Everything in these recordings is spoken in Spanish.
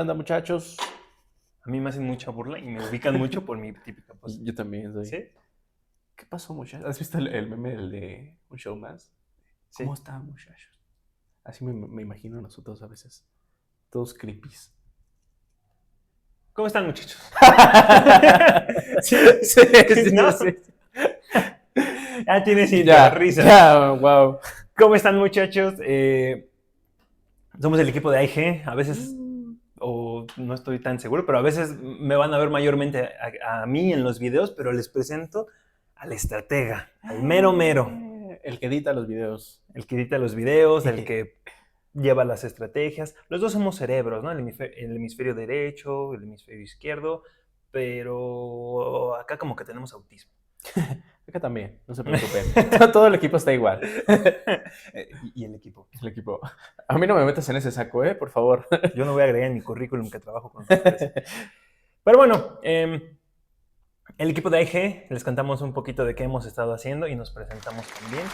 Anda, muchachos. A mí me hacen mucha burla y me ubican mucho por mi típica pose. Yo también soy. ¿Sí? ¿Qué pasó, muchachos? ¿Has visto el meme el de Un Show Más? Sí. ¿Cómo están, muchachos? Así me imagino a nosotros a veces. Todos creepies. ¿Cómo están, muchachos? sí, sí, ¿No? sí. Ya tienes intro, Ya, risas. ya, wow. ¿Cómo están, muchachos? Somos el equipo de AIG. A veces, o no estoy tan seguro, pero a veces me van a ver mayormente a mí en los videos, pero les presento al estratega, al mero mero. El que edita los videos. El que edita los videos, el que lleva las estrategias. Los dos somos cerebros, ¿no? El hemisferio derecho, el hemisferio izquierdo, pero acá como que tenemos autismo. Acá también, no se preocupen. Todo el equipo está igual. Y el equipo. El equipo. A mí no me metas en ese saco, por favor. Yo no voy a agregar en mi currículum que trabajo con ustedes. Pero bueno, el equipo de AIG, les contamos un poquito de qué hemos estado haciendo y nos presentamos también.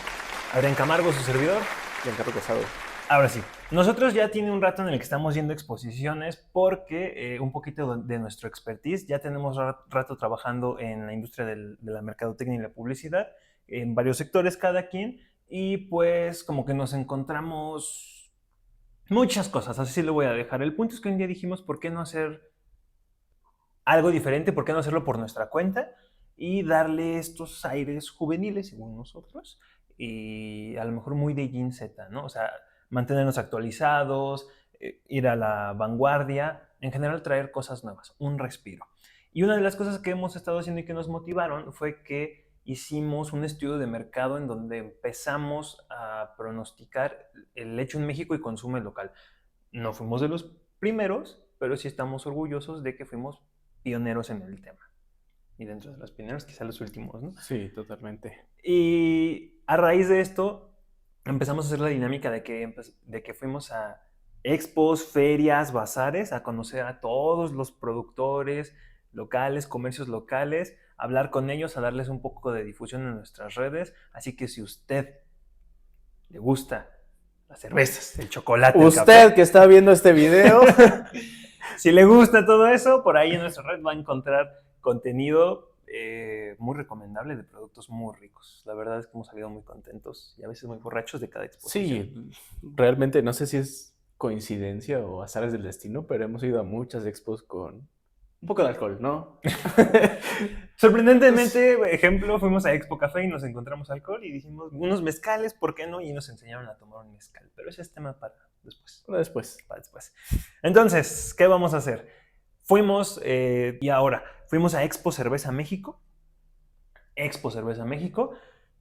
Adrián Camargo, su servidor. Giancarlo Casado. Ahora sí, nosotros ya tiene un rato en el que estamos yendo exposiciones porque un poquito de nuestro expertise, ya tenemos rato trabajando en la industria de la mercadotecnia y la publicidad, en varios sectores cada quien, y pues como que nos encontramos muchas cosas, así lo voy a dejar. El punto es que un día dijimos, ¿por qué no hacer algo diferente? ¿Por qué no hacerlo por nuestra cuenta? Y darle estos aires juveniles, según nosotros, y a lo mejor muy de Gen Z, ¿no? O sea, mantenernos actualizados, ir a la vanguardia, en general traer cosas nuevas, un respiro. Y una de las cosas que hemos estado haciendo y que nos motivaron fue que hicimos un estudio de mercado en donde empezamos a pronosticar el hecho en México y consumo local. No fuimos de los primeros, pero sí estamos orgullosos de que fuimos pioneros en el tema. Y dentro de los pioneros, quizá los últimos, ¿no? Sí, totalmente. Y a raíz de esto, empezamos a hacer la dinámica de que fuimos a expos, ferias, bazares, a conocer a todos los productores locales, comercios locales, a hablar con ellos, a darles un poco de difusión en nuestras redes. Así que si usted le gusta las cervezas, el chocolate, el Usted café, que está viendo este video, si le gusta todo eso, por ahí en nuestra red va a encontrar contenido muy recomendable de productos muy ricos. La verdad es que hemos salido muy contentos y a veces muy borrachos de cada exposición. sí, realmente no sé si es coincidencia o azares del destino, pero hemos ido a muchas expos con un poco de alcohol, ¿no? Sorprendentemente, ejemplo, fuimos a Expo Café y nos encontramos alcohol y dijimos, unos mezcales, ¿por qué no? Y nos enseñaron a tomar un mezcal. Pero ese es tema para después. Bueno, después. Para después. Entonces, ¿qué vamos a hacer? Fuimos, y ahora, fuimos a Expo Cerveza México,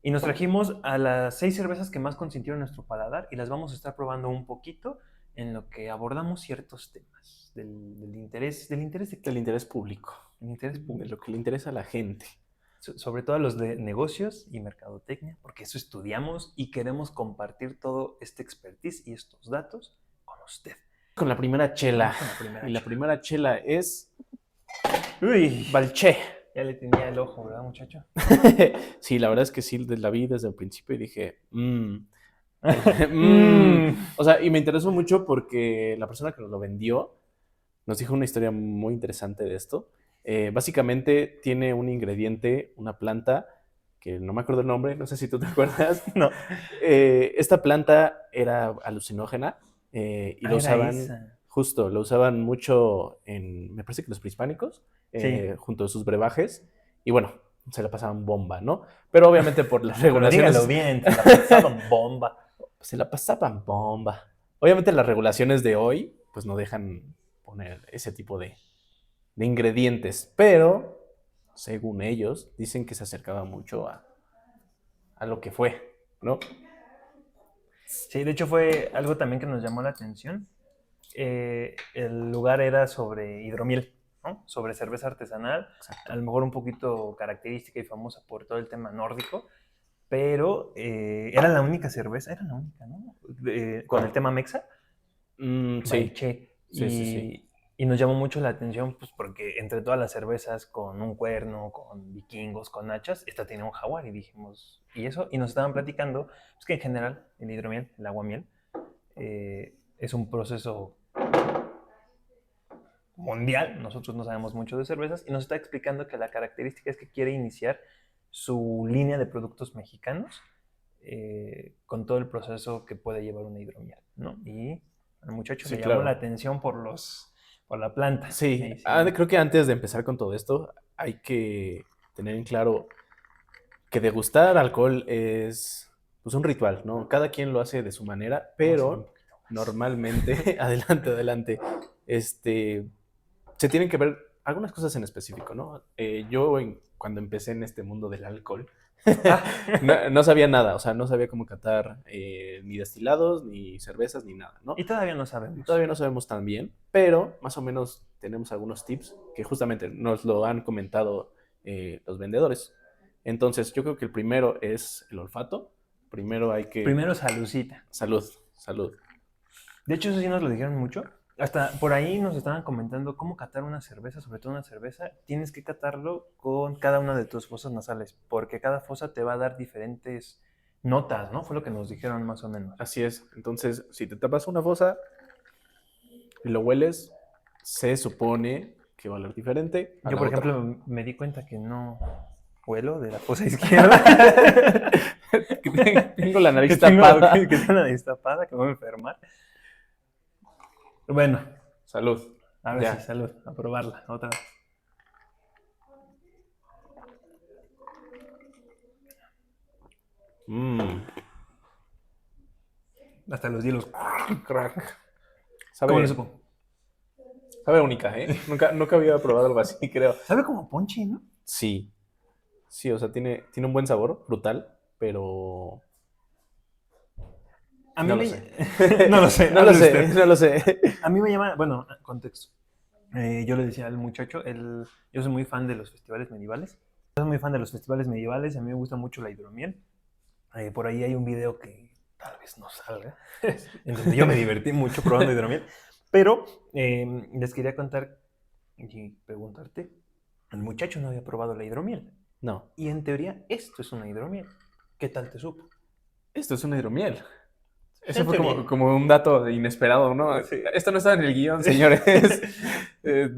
y nos trajimos a las 6 cervezas que más consintieron nuestro paladar y las vamos a estar probando un poquito en lo que abordamos ciertos temas del interés de qué? Del interés público. El interés De público. lo que le interesa a la gente. Sobre todo a los de negocios y mercadotecnia, porque eso estudiamos y queremos compartir todo este expertise y estos datos con usted. Con la primera chela. Con la primera Y la chela. primera chela es Uy, Balché. ya le tenía el ojo, ¿verdad, muchacho? Sí, la verdad es que sí, la vi desde el principio y dije, O sea, y me interesó mucho porque la persona que nos lo vendió nos dijo una historia muy interesante de esto. Básicamente tiene un ingrediente, una planta, que no me acuerdo el nombre, no sé si tú te acuerdas. No. Esta planta era alucinógena y lo Era usaban, esa. justo, lo usaban mucho en, me parece que los prehispánicos, Sí. junto a sus brebajes, y bueno, se la pasaban bomba, ¿no? Pero obviamente por las Pero dígalo regulaciones... bien, se la pasaban bomba. Se la pasaban bomba. Obviamente las regulaciones de hoy pues no dejan poner ese tipo de ingredientes, pero según ellos dicen que se acercaba mucho a lo que fue, ¿no? Sí, de hecho fue algo también que nos llamó la atención. El lugar era sobre hidromiel, ¿no? Sobre cerveza artesanal, Exacto. a lo mejor un poquito característica y famosa por todo el tema nórdico, pero era la única cerveza, era la única, ¿no? Con el tema mexa, Sí. Balché. Sí. Y nos llamó mucho la atención, pues porque entre todas las cervezas con un cuerno, con vikingos, con hachas, esta tenía un jaguar y dijimos, ¿y eso? Y nos estaban platicando, pues que en general el hidromiel, el aguamiel, es un proceso mundial, nosotros no sabemos mucho de cervezas, y nos está explicando que la característica es que quiere iniciar su línea de productos mexicanos con todo el proceso que puede llevar una hidromiel, ¿no? Y al muchacho Sí, le llamó la claro. atención por la planta. Sí, Y sí, creo que antes de empezar con todo esto, hay que tener en claro que degustar alcohol es pues un ritual, ¿no? Cada quien lo hace de su manera, vamos a ir un pero poquito más. normalmente, adelante, adelante, este, se tienen que ver algunas cosas en específico, ¿no? Cuando empecé en este mundo del alcohol, Ah, no sabía nada, o sea, no sabía cómo catar ni destilados, ni cervezas, ni nada, ¿no? y todavía no sabemos. Todavía no sabemos tan bien, pero más o menos tenemos algunos tips que justamente nos lo han comentado los vendedores. Entonces, yo creo que el primero es el olfato. Primero hay que... Primero, salucita. Salud, salud. De hecho, eso sí nos lo dijeron mucho. Hasta por ahí nos estaban comentando cómo catar una cerveza, sobre todo una cerveza. Tienes que catarlo con cada una de tus fosas nasales, porque cada fosa te va a dar diferentes notas, ¿no? Fue lo que nos dijeron más o menos. Así es. Entonces, si te tapas una fosa y lo hueles, se supone que va a oler diferente a Yo, la por otra. ejemplo, me di cuenta que no huelo de la fosa izquierda. Tengo la nariz que, tengo, tapada. que tengo la nariz tapada, que me voy a enfermar. Bueno, Salud. ahora sí, Ya. salud, a probarla otra vez. Mmm, Hasta los hielos. crack. ¿Cómo le Sabe, supo? sabe única, ¿eh? Nunca había probado algo así, creo. Sabe como ponche, ¿no? Sí, sí, o sea, tiene un buen sabor, frutal, pero A mí no lo me... sé. no lo sé, No lo hable sé, usted. no lo sé. A mí me llama, bueno, contexto. Yo le decía al muchacho, yo soy muy fan de los festivales medievales. Yo soy muy fan de los festivales medievales, a mí me gusta mucho la hidromiel. Por ahí hay un video que tal vez no salga, en donde yo me divertí mucho probando hidromiel. Pero les quería contar y preguntarte, el muchacho no había probado la hidromiel. No, Y en teoría esto es una hidromiel. ¿Qué tal te supo? esto es una hidromiel. Ese En fue teoría. como un dato inesperado, ¿no? Sí. Esto no estaba en el guión, señores. Eh,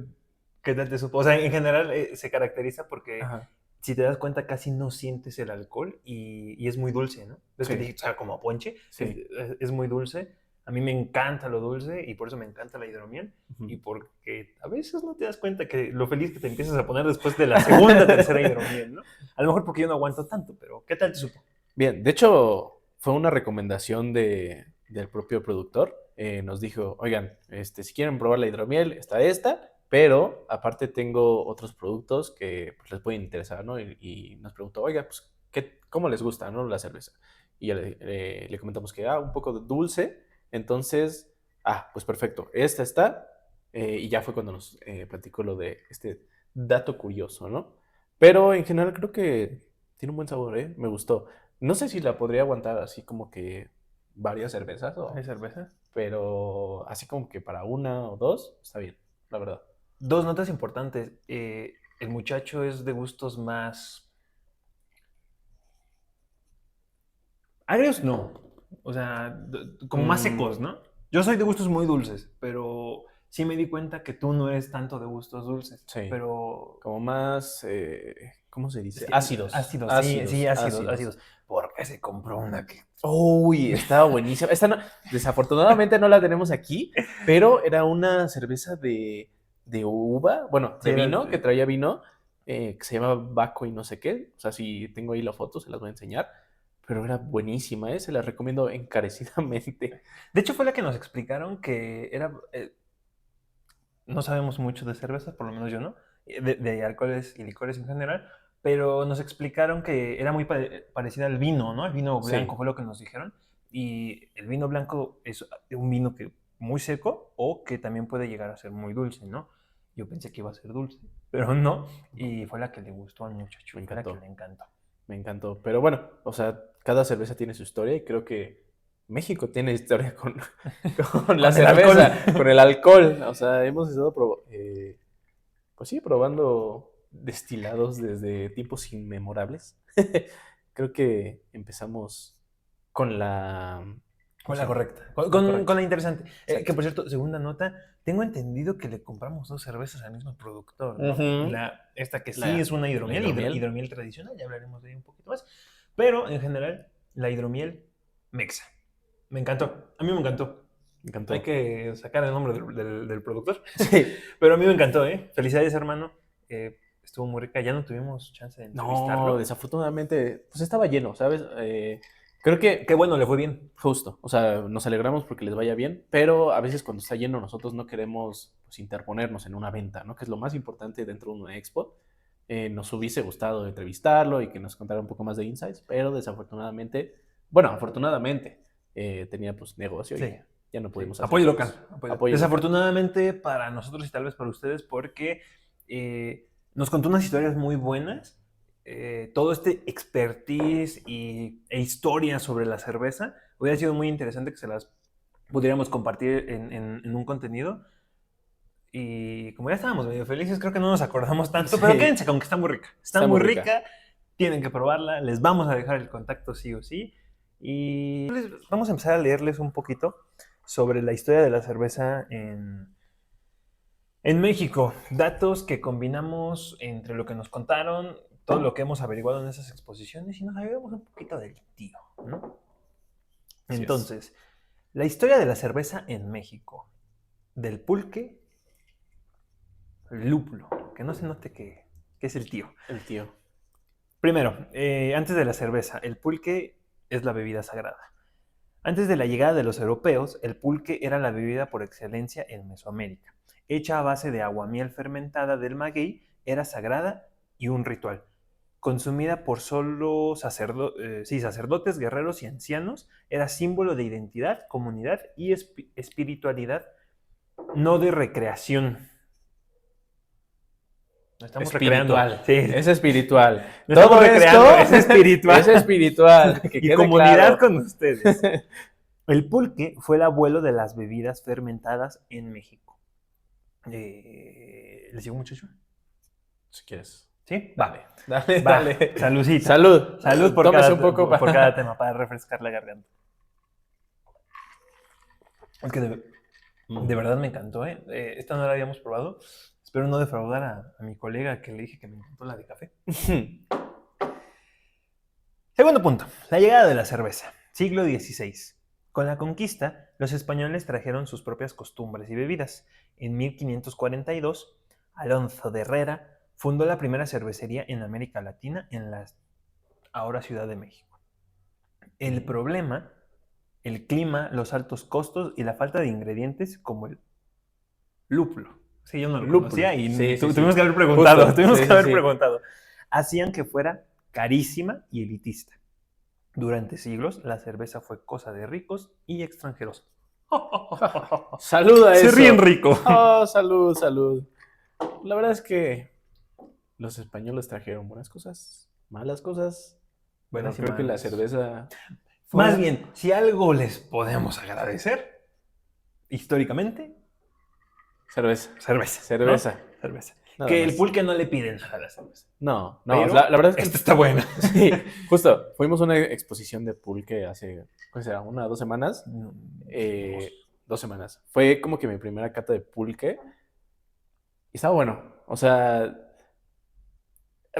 ¿Qué tal te supo? O sea, en general se caracteriza porque ajá, si te das cuenta, casi no sientes el alcohol y es muy dulce, ¿no? Ves que te sí, dije, o sea, como ponche, sí. es muy dulce. A mí me encanta lo dulce y por eso me encanta la hidromiel. Ujú. Y porque a veces no te das cuenta que lo feliz que te empiezas a poner después de la segunda, tercera hidromiel, ¿no? A lo mejor porque yo no aguanto tanto, pero ¿qué tal te supo? Bien, de hecho, fue una recomendación del propio productor. Nos dijo, oigan, si quieren probar la hidromiel, está esta, pero aparte tengo otros productos que pues, les pueden interesar, ¿no? Y nos preguntó, oiga, pues, ¿cómo les gusta, ¿no? La cerveza. Y ya le comentamos que, un poco de dulce. Entonces, pues perfecto, esta está. Y ya fue cuando nos platicó lo de este dato curioso, ¿no? Pero en general creo que tiene un buen sabor, ¿eh? Me gustó. No sé si la podría aguantar así como que varias cervezas, ¿Hay cerveza? pero así como que para una o dos, está bien, la verdad. Dos notas importantes. El muchacho es de gustos más agrios, no. O sea, como más Mm, secos, ¿no? Yo soy de gustos muy dulces, pero sí me di cuenta que tú no eres tanto de gustos dulces. sí, Pero como más, ¿cómo se es dice? que Ácidos, ácidos, sí, sí, ácidos, ácidos, ácidos. ácidos. Porque se compró una que... Uy, estaba buenísima. Desafortunadamente no la tenemos aquí, pero era una cerveza de uva, bueno, Sí, de era... vino, que traía vino, que se llama Baco y no sé qué. O sea, si tengo ahí la foto, se las voy a enseñar. Pero era buenísima, ¿eh? Se la recomiendo encarecidamente. De hecho, fue la que nos explicaron que era... no sabemos mucho de cervezas, por lo menos yo no, de alcoholes y licores en general, pero nos explicaron que era muy parecida al vino, ¿no? El vino blanco Sí, fue lo que nos dijeron. Y el vino blanco es un vino que muy seco o que también puede llegar a ser muy dulce, ¿no? Yo pensé que iba a ser dulce, pero no. Y fue la que le gustó al muchacho, me fue la que encantó, le encantó. me encantó. Pero bueno, o sea, cada cerveza tiene su historia y creo que México tiene historia con la Con el alcohol. cerveza, con el alcohol. O sea, hemos estado pues sí, probando destilados desde tiempos inmemorables. Creo que empezamos con Con la Sí. correcta. Correcto. Con la interesante. Exacto. Que por cierto, segunda nota, tengo entendido que le compramos 2 cervezas al mismo productor, ¿no? Ujú. Esta que sí La- es una la hidromiel, hidromiel. hidromiel tradicional, ya hablaremos de ella un poquito más. Pero en general, la hidromiel mexa. Me encantó. A mí me encantó. Me encantó. Hay que sacar el nombre del productor. Sí. Pero a mí me encantó, ¿eh? Felicidades, hermano. Estuvo muy rica. Ya no tuvimos chance de entrevistarlo. No, desafortunadamente, pues estaba lleno, ¿sabes? Creo que Qué bueno, le fue bien. justo, o sea, nos alegramos porque les vaya bien, pero a veces cuando está lleno nosotros no queremos pues, interponernos en una venta, ¿no? Que es lo más importante dentro de una expo. Nos hubiese gustado entrevistarlo y que nos contara un poco más de insights, pero desafortunadamente, bueno, afortunadamente tenía pues negocio y Sí. ya no pudimos hacer Apoyo cosas. local. Apoyo local. Desafortunadamente para nosotros y tal vez para ustedes, porque nos contó unas historias muy buenas. Todo este expertise e historia sobre la cerveza hubiera sido muy interesante que se las pudiéramos compartir en un contenido. Y como ya estábamos medio felices, creo que no nos acordamos tanto, Sí. pero quédense con que está muy rica. Está Está muy muy rica, tienen que probarla, les vamos a dejar el contacto sí o sí. Y vamos a empezar a leerles un poquito sobre la historia de la cerveza en México. Datos que combinamos entre lo que nos contaron, todo lo que hemos averiguado en esas exposiciones y nos ayudamos un poquito del tío, ¿no? Así es. Entonces, la historia de la cerveza en México, del pulque, el lúpulo, que no se note que es el tío. El tío. Primero, antes de la cerveza, el pulque es la bebida sagrada. Antes de la llegada de los europeos, el pulque era la bebida por excelencia en Mesoamérica. Hecha a base de aguamiel fermentada del maguey, era sagrada y un ritual. Consumida por solo sacerdotes, guerreros y ancianos, era símbolo de identidad, comunidad y espiritualidad, no de recreación. Nos estamos Espiritual. recreando. Sí. Es espiritual. No Todo estamos recreando, esto es espiritual. Es espiritual. Que Y quede comunidad claro. con ustedes. El pulque fue el abuelo de las bebidas fermentadas en México. ¿Les digo, muchacho? Si quieres. ¿Sí? Dale. Va. Dale. Saludcita. Salud. Salud por Tómese cada, un poco por para... cada tema, para refrescar la garganta. Es que de verdad me encantó, ¿eh? Esta no la habíamos probado. Espero no defraudar a mi colega que le dije que me encantó la de café. Segundo punto, la llegada de la cerveza, siglo XVI. Con la conquista, los españoles trajeron sus propias costumbres y bebidas. En 1542, Alonso de Herrera fundó la primera cervecería en América Latina en la ahora Ciudad de México. El problema, el clima, los altos costos y la falta de ingredientes como el lúpulo. Sí, yo no lo conocía y tuvimos que haber preguntado. Justo. Tuvimos que haber preguntado. Hacían que fuera carísima y elitista. Durante siglos, la cerveza fue cosa de ricos y extranjeros. Salud a eso. Se ríen rico. Oh, salud, salud. La verdad es que los españoles trajeron buenas cosas, malas cosas. Bueno, creo que la cerveza... Más bien, si algo les podemos agradecer, históricamente... Cerveza. Cerveza. ¿No? Cerveza. Nada que más. el pulque no le pide nada a la cerveza. No, Pero la verdad es que... esta está buena. Sí, justo. Fuimos a una exposición de pulque hace, ¿qué será? 1 o 2 semanas. 2 semanas. Fue como que mi primera cata de pulque. Y estaba bueno. O sea,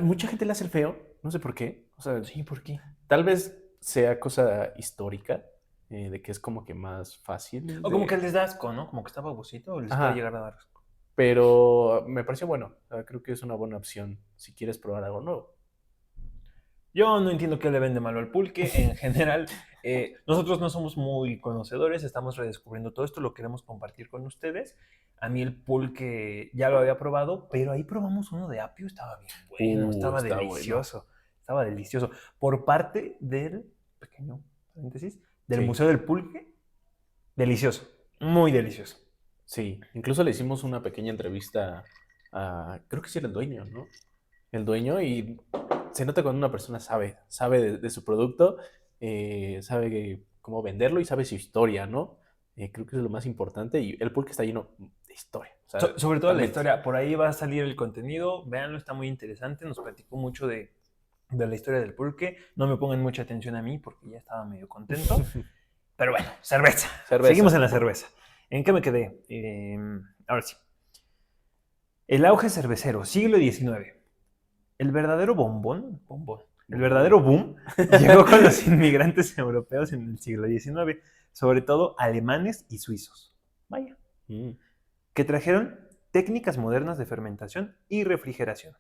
mucha gente le hace el feo. No sé por qué. O sea, Sí, ¿por qué? tal vez sea cosa histórica. De que es como que más fácil. O como que les da asco, ¿no? Como que está babosito o les puede llegar a dar asco. Pero me pareció bueno. O sea, creo que es una buena opción si quieres probar algo nuevo. Yo no entiendo qué le vende malo al pulque. En general, nosotros no somos muy conocedores, estamos redescubriendo todo esto, lo queremos compartir con ustedes. A mí el pulque ya lo había probado, pero ahí probamos uno de apio, estaba bien bueno, estaba delicioso. Bueno. Estaba delicioso. Por parte del, pequeño paréntesis, del Museo del Pulque, delicioso, muy delicioso. Sí, incluso le hicimos una pequeña entrevista a, creo que sí era el dueño, ¿no? El dueño, y se nota cuando una persona sabe de su producto, sabe cómo venderlo y sabe su historia, ¿no? Creo que es lo más importante y el pulque está lleno de historia. O sea, sobre todo la historia, por ahí va a salir el contenido, véanlo, está muy interesante, nos platicó mucho de la historia del pulque, no me pongan mucha atención a mí porque ya estaba medio contento. Pero bueno, cerveza. Cerveza. Seguimos en la cerveza. ¿En qué me quedé? Ahora sí. El auge cervecero, siglo XIX. El verdadero el verdadero boom llegó con los inmigrantes europeos en el siglo XIX, sobre todo alemanes y suizos. Vaya. Mm. Que trajeron técnicas modernas de fermentación y refrigeración.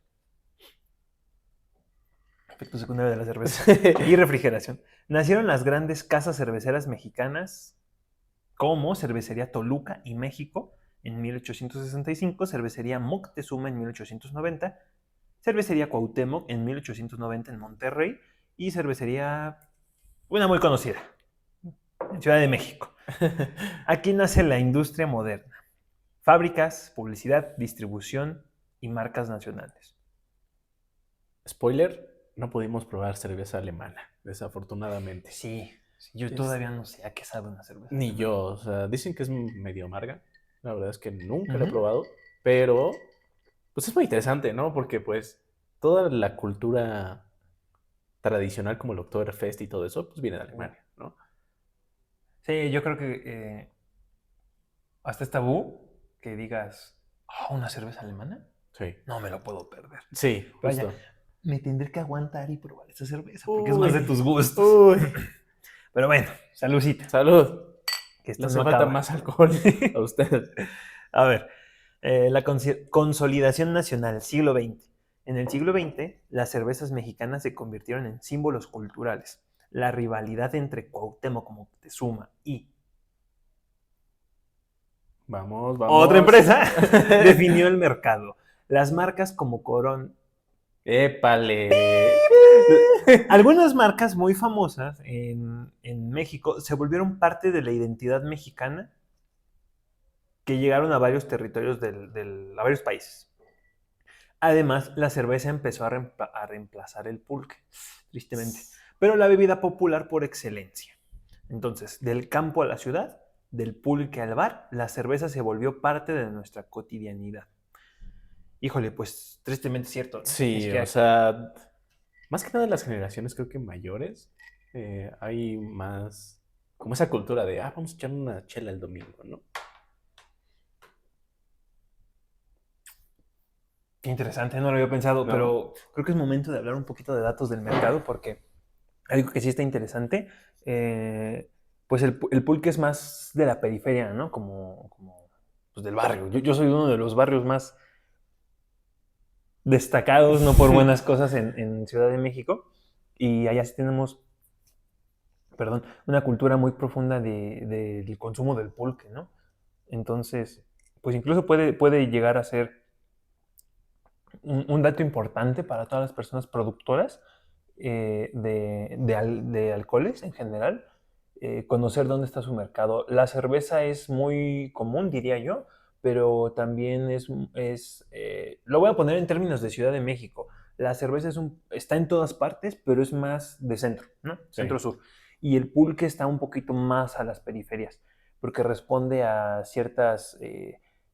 Efecto secundario de la cerveza. Y refrigeración. Nacieron las grandes casas cerveceras mexicanas como Cervecería Toluca y México en 1865, Cervecería Moctezuma en 1890, Cervecería Cuauhtémoc en 1890 en Monterrey y Cervecería, una muy conocida, en Ciudad de México. Aquí nace la industria moderna. Fábricas, publicidad, distribución y marcas nacionales. Spoiler, no pudimos probar cerveza alemana, desafortunadamente. Sí, yo todavía no sé a qué sabe una cerveza. Ni alemana. yo, o sea, dicen que es medio amarga. La verdad es que nunca la he Ujú. probado, pero pues es muy interesante, ¿no? Porque pues toda la cultura tradicional como el Oktoberfest y todo eso, pues viene de Alemania, ¿no? Sí, yo creo que hasta es tabú que digas, ¿una cerveza alemana? Sí. No me lo puedo perder. Sí, Vaya, justo. me tendré que aguantar y probar esta cerveza porque es más de tus gustos. Uy. Pero bueno, saludcita, Salud. que Le esto hace no falta acaba. más alcohol a usted. A ver, la consolidación nacional, siglo XX. En el siglo XX, las cervezas mexicanas se convirtieron en símbolos culturales. La rivalidad entre Cuauhtémoc, Moctezuma y Vamos, otra vamos. empresa definió el mercado. Las marcas como Corón. Épale. Algunas marcas muy famosas en México se volvieron parte de la identidad mexicana que llegaron a varios territorios a varios países. Además, la cerveza empezó a reemplazar el pulque, tristemente, pero la bebida popular por excelencia. Entonces, del campo a la ciudad, del pulque al bar, la cerveza se volvió parte de nuestra cotidianidad. Híjole, pues tristemente cierto, ¿no? Ni Sí, o siquiera... sea, más que nada en las generaciones creo que mayores, hay más como esa cultura de, vamos a echar una chela el domingo, ¿no? Qué interesante, no lo había pensado, ¿No? pero creo que es momento de hablar un poquito de datos del mercado porque algo que sí está interesante, pues el pulque es más de la periferia, ¿no? Como pues del barrio. Yo soy uno de los barrios más destacados, no por buenas cosas, en Ciudad de México. Y allá sí tenemos, perdón, una cultura muy profunda del consumo del pulque, ¿no? Entonces, pues incluso puede llegar a ser un dato importante para todas las personas productoras de alcoholes en general, conocer dónde está su mercado. La cerveza es muy común, diría yo, pero también lo voy a poner en términos de Ciudad de México. La cerveza está en todas partes, pero es más de centro, ¿no? Sí. Centro-sur. Y el pulque está un poquito más a las periferias, porque responde a ciertas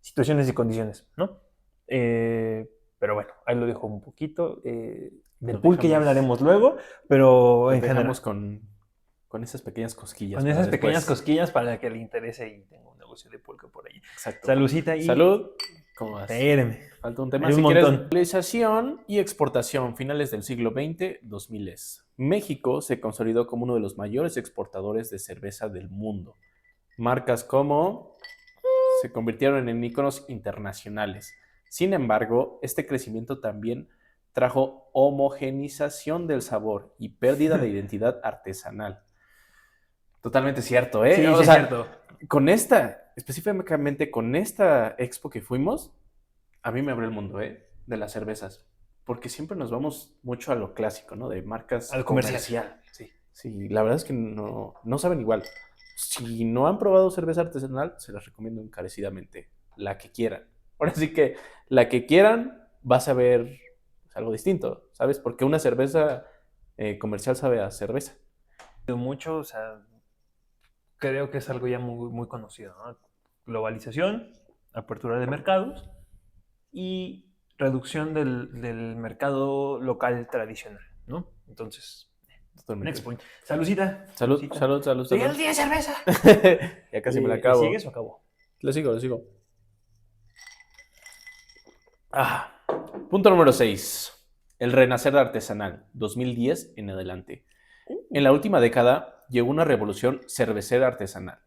situaciones y condiciones, ¿no? Pero bueno, ahí lo dejo un poquito. Del Lo pulque ya dejamos, hablaremos luego, pero lo en dejamos general, con esas pequeñas cosquillas con para esas pequeñas después. cosquillas para que le interese y tenga un negocio de pulque por ahí. Exacto. Saludcita y Salud. ¿Cómo vas? espéreme, Falta un hay tema. un Si quieres, montón. globalización y exportación, finales del siglo XX, 2000. México se consolidó como uno de los mayores exportadores de cerveza del mundo. Marcas como se convirtieron en íconos internacionales. Sin embargo, este crecimiento también trajo homogenización del sabor y pérdida de identidad artesanal. Totalmente cierto, ¿eh? Sí, O sí es sea, cierto. específicamente con esta expo que fuimos, a mí me abrió el mundo, ¿eh? De las cervezas. Porque siempre nos vamos mucho a lo clásico, ¿no? De marcas Al comercial. comercial, sí. Sí, la verdad es que no saben igual. Si no han probado cerveza artesanal, se las recomiendo encarecidamente. La que quieran. Ahora sí que la que quieran va a saber pues, algo distinto, ¿sabes? Porque una cerveza comercial sabe a cerveza. Mucho, o sea, creo que es algo ya muy, muy conocido, ¿no? Globalización, apertura de mercados y reducción del mercado local tradicional, ¿no? Entonces, Totalmente. Next point. Saludcita. Salud, Saludcita. salud, salud, ¡Llega el salud. día de cerveza! Ya casi me la acabo. ¿Sigues o acabó? Lo sigo. Punto número 6. El renacer artesanal, 2010 en adelante. En la última década llegó una revolución cervecera artesanal.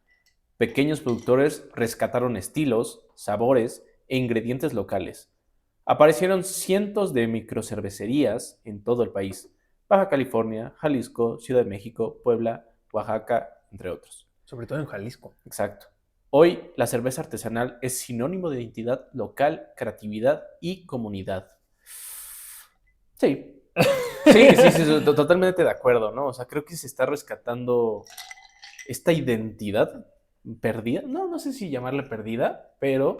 Pequeños productores rescataron estilos, sabores e ingredientes locales. Aparecieron cientos de microcervecerías en todo el país. Baja California, Jalisco, Ciudad de México, Puebla, Oaxaca, entre otros. Sobre todo en Jalisco. Exacto. Hoy la cerveza artesanal es sinónimo de identidad local, creatividad y comunidad. Sí. Sí, totalmente de acuerdo, ¿no? O sea, creo que se está rescatando esta identidad perdida. No sé si llamarla perdida, pero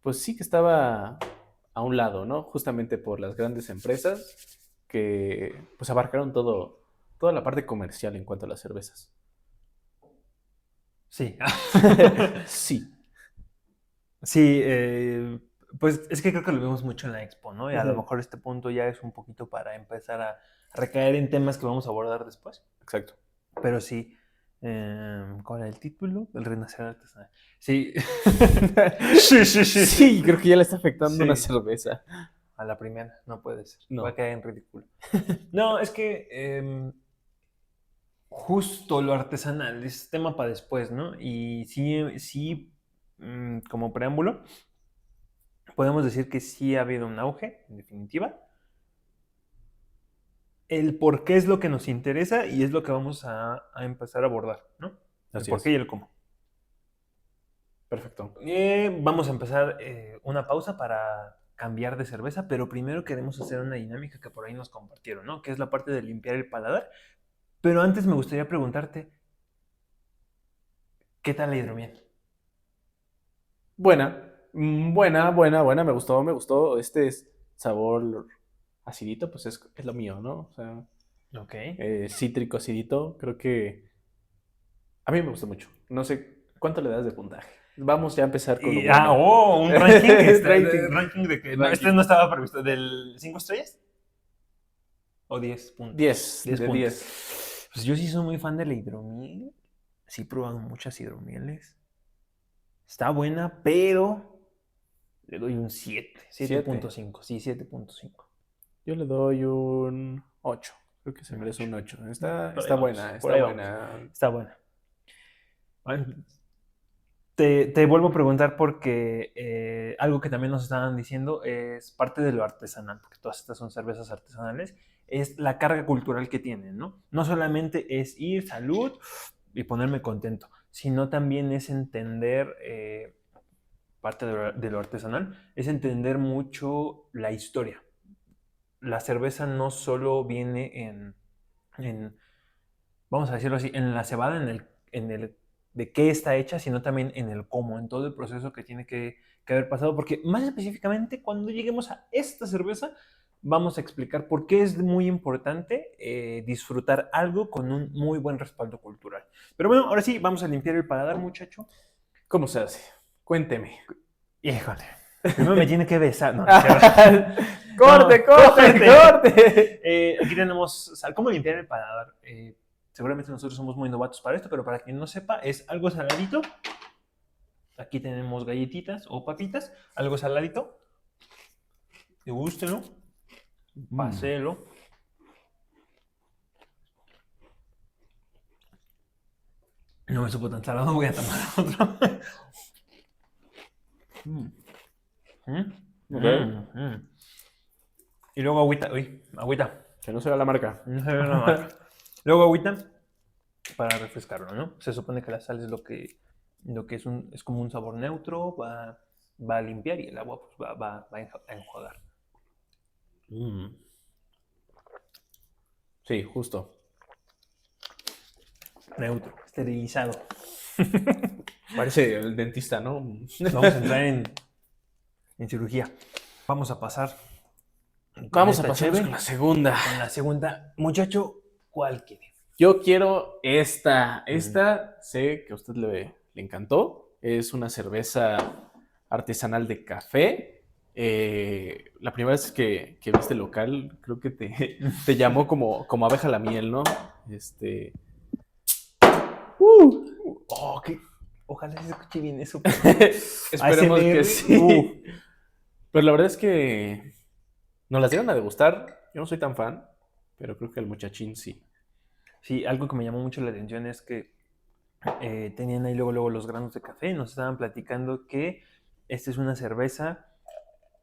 pues sí que estaba a un lado, ¿no? Justamente por las grandes empresas que pues abarcaron toda la parte comercial en cuanto a las cervezas. Sí. Sí. Sí, pues es que creo que lo vemos mucho en la expo, ¿no? Y a lo Ujú. mejor este punto ya es un poquito para empezar a recaer en temas que vamos a abordar después. Exacto. Pero sí, ¿cuál era el título? El renacer artesanal. Sí. Sí. Sí, creo que ya le está afectando una Sí. cerveza. A la primera, no puede ser. No. Va a caer en ridículo. No, es que justo lo artesanal es tema para después, ¿no? Y sí, como preámbulo, podemos decir que sí ha habido un auge, en definitiva. El por qué es lo que nos interesa y es lo que vamos a empezar a abordar, ¿no? El Así por es. qué y el cómo. Perfecto. Vamos a empezar una pausa para cambiar de cerveza, pero primero queremos hacer una dinámica que por ahí nos compartieron, ¿no? Que es la parte de limpiar el paladar. Pero antes me gustaría preguntarte, ¿qué tal la hidromiel? Buena, buena. Me gustó. Este sabor acidito, pues es lo mío, ¿no? O sea, Ok. cítrico, acidito. Creo que a mí me gustó mucho. No sé cuánto le das de puntaje. Vamos ya a empezar con lo bueno. Un ranking. Rating. Ranking de que. No, Ranking. este no estaba previsto. ¿Del 5 estrellas? ¿O 10 puntos? 10 10 de puntos. 10. Pues yo sí soy muy fan de la hidromiel. Sí he probado muchas hidromieles. Está buena, pero le doy un 7. 7.5. Sí, 7.5. Yo le doy un 8. Creo que se merece un 8. Está Por ahí vamos, buena, por está ahí buena. Está buena. Bueno, te vuelvo a preguntar porque algo que también nos estaban diciendo es parte de lo artesanal, porque todas estas son cervezas artesanales, es la carga cultural que tienen, ¿no? No solamente es ir, salud y ponerme contento, sino también es entender, parte de lo artesanal, es entender mucho la historia. La cerveza no solo viene vamos a decirlo así, en la cebada, en el de qué está hecha, sino también en el cómo, en todo el proceso que tiene que haber pasado, porque más específicamente cuando lleguemos a esta cerveza, vamos a explicar por qué es muy importante disfrutar algo con un muy buen respaldo cultural. Pero bueno, ahora sí, vamos a limpiar el paladar, muchacho. ¿Cómo se hace? Cuénteme. Híjole, primero me tiene que besar. No, ¡Corte, corte! aquí tenemos, ¿cómo limpiar el paladar? Seguramente nosotros somos muy novatos para esto, pero para quien no sepa, es algo saladito. Aquí tenemos galletitas o papitas, algo saladito. Degústelo, páselo. No me supo tan salado, voy a tomar otro. Ok. Y luego agüita, agüita. Que no se vea la marca. No se ve la marca. Luego agüita para refrescarlo, ¿no? Se supone que la sal es lo que es como un sabor neutro, va a limpiar y el agua pues, va a enjuagar. Sí, justo. Neutro, esterilizado. Parece el dentista, ¿no? Vamos a entrar en cirugía. Vamos a pasar. Vamos a pasar con la segunda. Con la segunda. Muchacho, ¿cuál quiere? Yo quiero esta. Esta sé que a usted le encantó. Es una cerveza artesanal de café. La primera vez que viste el local, creo que te llamó como abeja a la miel, ¿no? Este. Oh, ojalá se escuche bien eso. Esperemos que ASMR. sí. Pero la verdad es que nos las dieron a degustar. Yo no soy tan fan, pero creo que el muchachín sí. Sí, algo que me llamó mucho la atención es que tenían ahí luego los granos de café. Nos estaban platicando que esta es una cerveza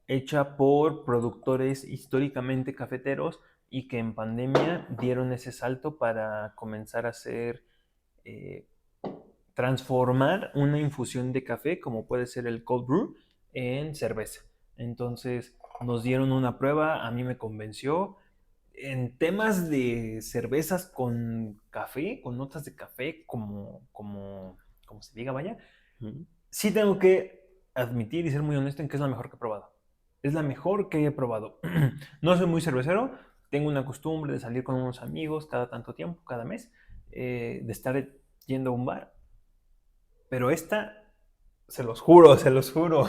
hecha por productores históricamente cafeteros y que en pandemia dieron ese salto para comenzar a hacer, eh, transformar una infusión de café, como puede ser el cold brew, en cerveza. Entonces nos dieron una prueba, a mí me convenció. En temas de cervezas con café, con notas de café, como se diga, vaya, Ujú. sí tengo que admitir y ser muy honesto en que es la mejor que he probado. Es la mejor que he probado. No soy muy cervecero, tengo una costumbre de salir con unos amigos cada tanto tiempo, cada mes, de estar yendo a un bar, pero esta, se los juro, se los juro,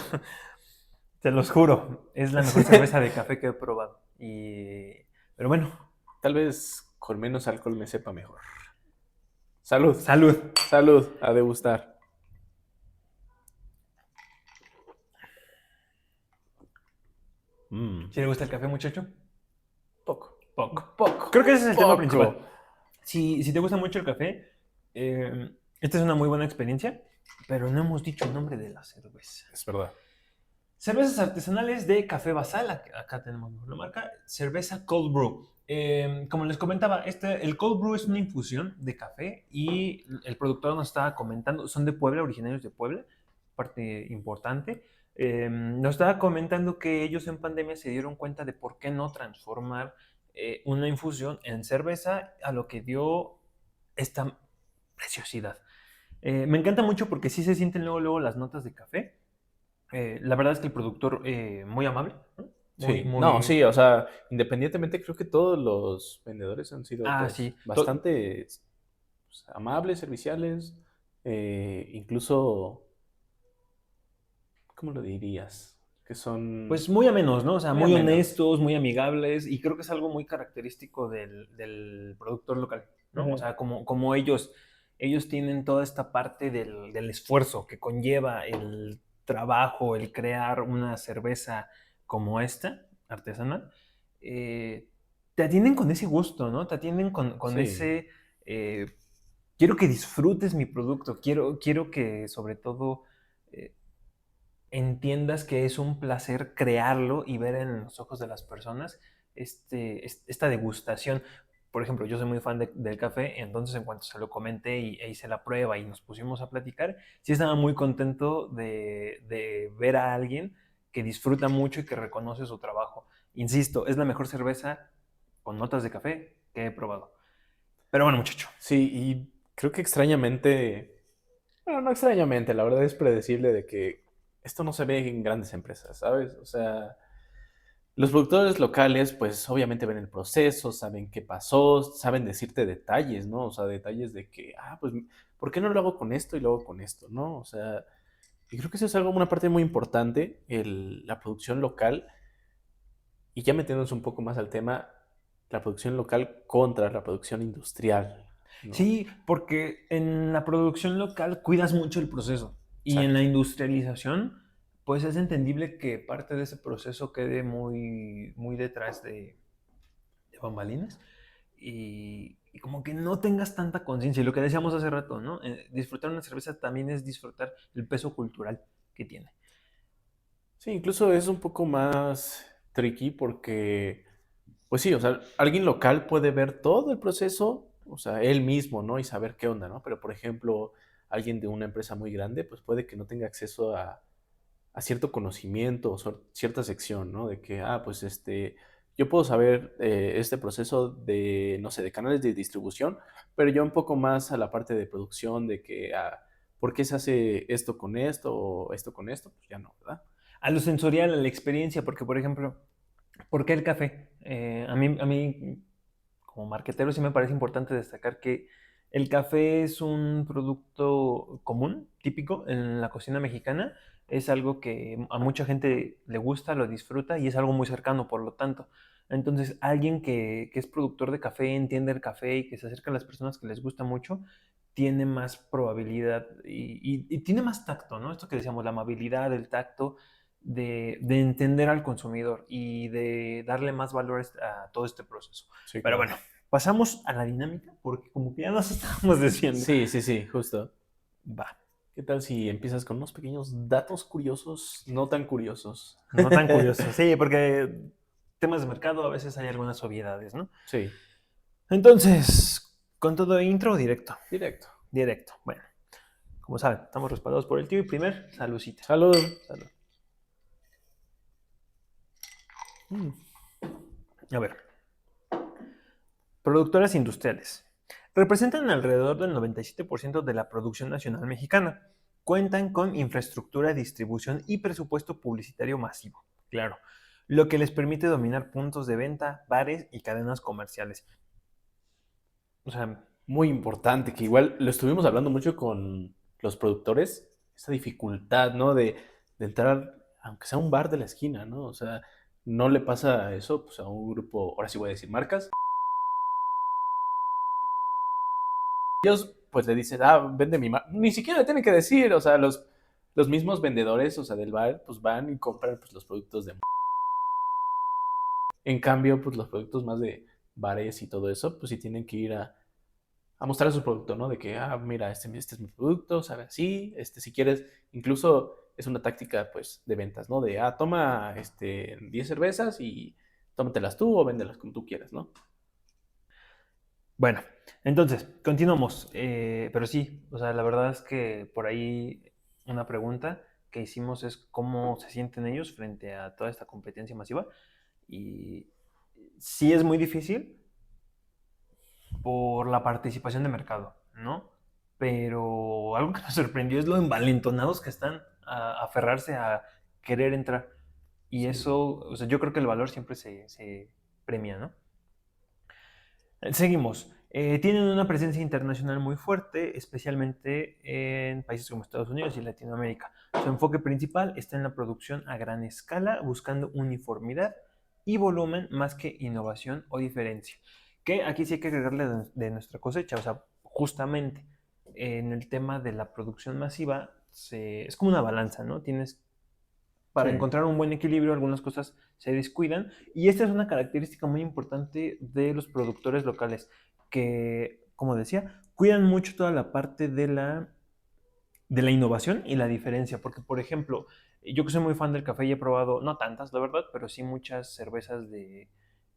es la mejor cerveza de café que he probado. Pero bueno, Tal vez con menos alcohol me sepa mejor. Salud. salud. Salud. A degustar. Mm. ¿Si le gusta el café, muchacho? Poco. Poco. Poco. Creo que ese es el tema Poco. principal. Si te gusta mucho el café, esta es una muy buena experiencia, pero no hemos dicho el nombre de la cerveza. Es verdad. Cervezas artesanales de Café Basal, acá tenemos la marca, cerveza Cold Brew. Como les comentaba, el Cold Brew es una infusión de café y el productor nos estaba comentando, son de Puebla, originarios de Puebla, parte importante. Nos estaba comentando que ellos en pandemia se dieron cuenta de por qué no transformar una infusión en cerveza, a lo que dio esta preciosidad. Me encanta mucho porque sí se sienten luego las notas de café. La verdad es que el productor, muy amable, ¿no? Sí, no, sí, o sea, independientemente creo que todos los vendedores han sido Ah, pues sí. bastante pues, amables, serviciales, incluso, ¿cómo lo dirías? Que son Pues muy amenos, ¿no? O sea, muy muy amenos. honestos, muy amigables, y creo que es algo muy característico del productor local, ¿no? O Ujú. sea, como ellos tienen toda esta parte del esfuerzo que conlleva el trabajo, el crear una cerveza como esta, artesanal, eh, te atienden con ese gusto, ¿no? Te atienden con Sí, ese... eh, quiero que disfrutes mi producto, quiero que sobre todo... eh, entiendas que es un placer crearlo y ver en los ojos de las personas esta degustación. Por ejemplo, yo soy muy fan del café, entonces en cuanto se lo comenté e hice la prueba y nos pusimos a platicar, sí estaba muy contento de ver a alguien que disfruta mucho y que reconoce su trabajo. Insisto, es la mejor cerveza con notas de café que he probado. Pero bueno, muchacho. sí, y creo que extrañamente, bueno, no extrañamente, la verdad es predecible de que esto no se ve en grandes empresas, ¿sabes? O sea, los productores locales, pues obviamente ven el proceso, saben qué pasó, saben decirte detalles, ¿no? O sea, detalles de que, pues, ¿por qué no lo hago con esto y luego con esto, ¿no? O sea, y creo que eso es algo, una parte muy importante, la producción local, y ya metiéndonos un poco más al tema, la producción local contra la producción industrial, ¿no? Sí, porque en la producción local cuidas mucho el proceso y en la Exacto. industrialización, pues es entendible que parte de ese proceso quede muy detrás de bambalinas y como que no tengas tanta conciencia. Y lo que decíamos hace rato, ¿no? Disfrutar una cerveza también es disfrutar el peso cultural que tiene. Sí, incluso es un poco más tricky porque, pues sí, o sea, alguien local puede ver todo el proceso, o sea, él mismo, ¿no? Y saber qué onda, ¿no? Pero, por ejemplo, alguien de una empresa muy grande, pues puede que no tenga acceso a cierto conocimiento o cierta sección, ¿no? De que, pues yo puedo saber este proceso de, no sé, de canales de distribución, pero yo un poco más a la parte de producción, de que, ¿por qué se hace esto con esto o esto con esto? Pues ya no, ¿verdad? A lo sensorial, a la experiencia, porque por ejemplo, ¿por qué el café? A mí, como marquetero, sí me parece importante destacar que el café es un producto común, típico en la cocina mexicana, es algo que a mucha gente le gusta, lo disfruta y es algo muy cercano, por lo tanto. Entonces, alguien que es productor de café, entiende el café y que se acerca a las personas que les gusta mucho, tiene más probabilidad y tiene más tacto, ¿no? Esto que decíamos, la amabilidad, el tacto de entender al consumidor y de darle más valor a todo este proceso. Sí, Pero claro. bueno, pasamos a la dinámica porque como que ya nos estábamos desviando. Sí, sí, sí, justo. Va, ¿Qué tal si empiezas con unos pequeños datos curiosos, no tan curiosos? no tan curioso. Sí, porque temas de mercado a veces hay algunas obviedades, ¿no? Sí, Entonces, ¿con todo intro o directo? directo. Directo. Bueno, como saben, estamos respaldados por el tío y primer, saludcita. Salud. Salud. Mm, A ver, productoras industriales. Representan alrededor del 97% de la producción nacional mexicana. Cuentan con infraestructura, distribución y presupuesto publicitario masivo. Claro, lo que les permite dominar puntos de venta, bares y cadenas comerciales. O sea, Muy importante, que igual lo estuvimos hablando mucho con los productores, esa dificultad, ¿no? De entrar, aunque sea un bar de la esquina, ¿no? O sea, no le pasa eso pues, a un grupo, ahora sí voy a decir marcas. Ellos pues le dicen, vende mi marca. Ni siquiera le tienen que decir, o sea, los mismos vendedores, o sea, del bar, pues van y compran pues, los productos de... En cambio, pues los productos más de bares y todo eso, pues sí tienen que ir a mostrar su producto, ¿no? De que, mira, este es mi producto, sabe así, si quieres, incluso es una táctica, pues, de ventas, ¿no? De, toma, 10 cervezas y tómatelas tú o véndelas como tú quieras, ¿no? bueno, entonces, continuamos. Pero sí, o sea, la verdad es que por ahí una pregunta que hicimos es cómo se sienten ellos frente a toda esta competencia masiva. Y sí es muy difícil por la participación de mercado, ¿no? Pero algo que nos sorprendió es lo envalentonados que están a aferrarse a querer entrar. Y Sí. eso, o sea, yo creo que el valor siempre se premia, ¿no? Seguimos. Tienen una presencia internacional muy fuerte, especialmente en países como Estados Unidos y Latinoamérica. Su enfoque principal está en la producción a gran escala, buscando uniformidad y volumen más que innovación o diferencia. Que aquí sí hay que agregarle de nuestra cosecha, o sea, justamente en el tema de la producción masiva es como una balanza, ¿no? Tienes para Sí. encontrar un buen equilibrio, algunas cosas se descuidan. Y esta es una característica muy importante de los productores locales, que, como decía, cuidan mucho toda la parte de la innovación y la diferencia. Porque, por ejemplo, yo que soy muy fan del café y he probado, no tantas, la verdad, pero sí muchas cervezas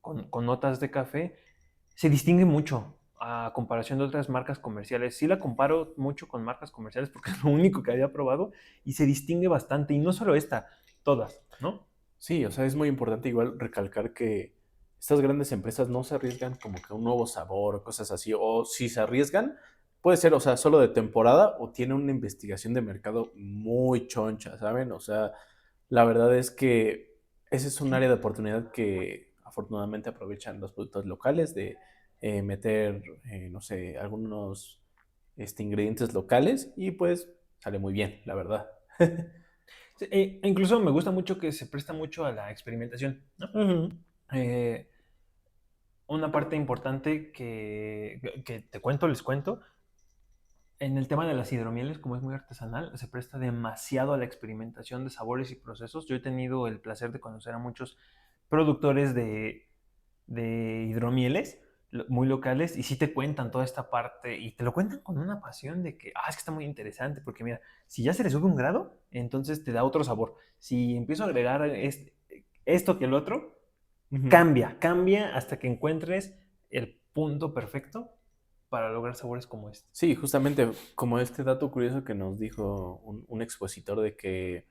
con notas de café, se distingue mucho a comparación de otras marcas comerciales. Sí la comparo mucho con marcas comerciales porque es lo único que había probado y se distingue bastante. Y no solo esta, todas, ¿no? Sí, o sea, es muy importante igual recalcar que estas grandes empresas no se arriesgan como que a un nuevo sabor o cosas así, o si se arriesgan, puede ser, o sea, solo de temporada o tiene una investigación de mercado muy choncha, ¿saben? O sea, la verdad es que ese es un área de oportunidad que afortunadamente aprovechan los productores locales de meter, no sé, algunos ingredientes locales y pues sale muy bien, la verdad. Sí, incluso me gusta mucho que se presta mucho a la experimentación, ¿no? Ujú. Eh, una parte importante que te cuento, les cuento, en el tema de las hidromieles, como es muy artesanal, se presta demasiado a la experimentación de sabores y procesos. Yo he tenido el placer de conocer a muchos productores de hidromieles muy locales y sí te cuentan toda esta parte y te lo cuentan con una pasión de que, es que está muy interesante porque mira, si ya se le sube un grado, entonces te da otro sabor. Si empiezo a agregar esto que el otro, Ujú. cambia hasta que encuentres el punto perfecto para lograr sabores como este. Sí, justamente como este dato curioso que nos dijo un expositor de que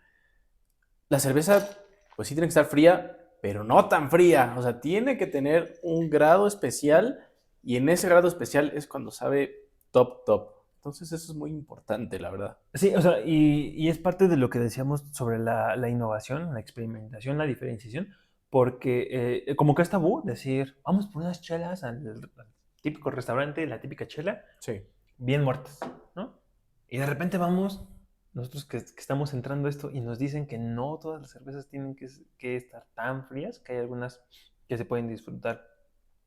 la cerveza, pues sí tiene que estar fría, pero no tan fría. O sea, tiene que tener un grado especial y en ese grado especial es cuando sabe top, top. Entonces eso es muy importante, la verdad. Sí, o sea, y es parte de lo que decíamos sobre la innovación, la experimentación, la diferenciación, porque como que es tabú decir, vamos por unas chelas al típico restaurante, la típica chela, Sí. bien muertas, ¿no? Y de repente vamos, nosotros que estamos entrando a esto y nos dicen que no todas las cervezas tienen que estar tan frías, que hay algunas que se pueden disfrutar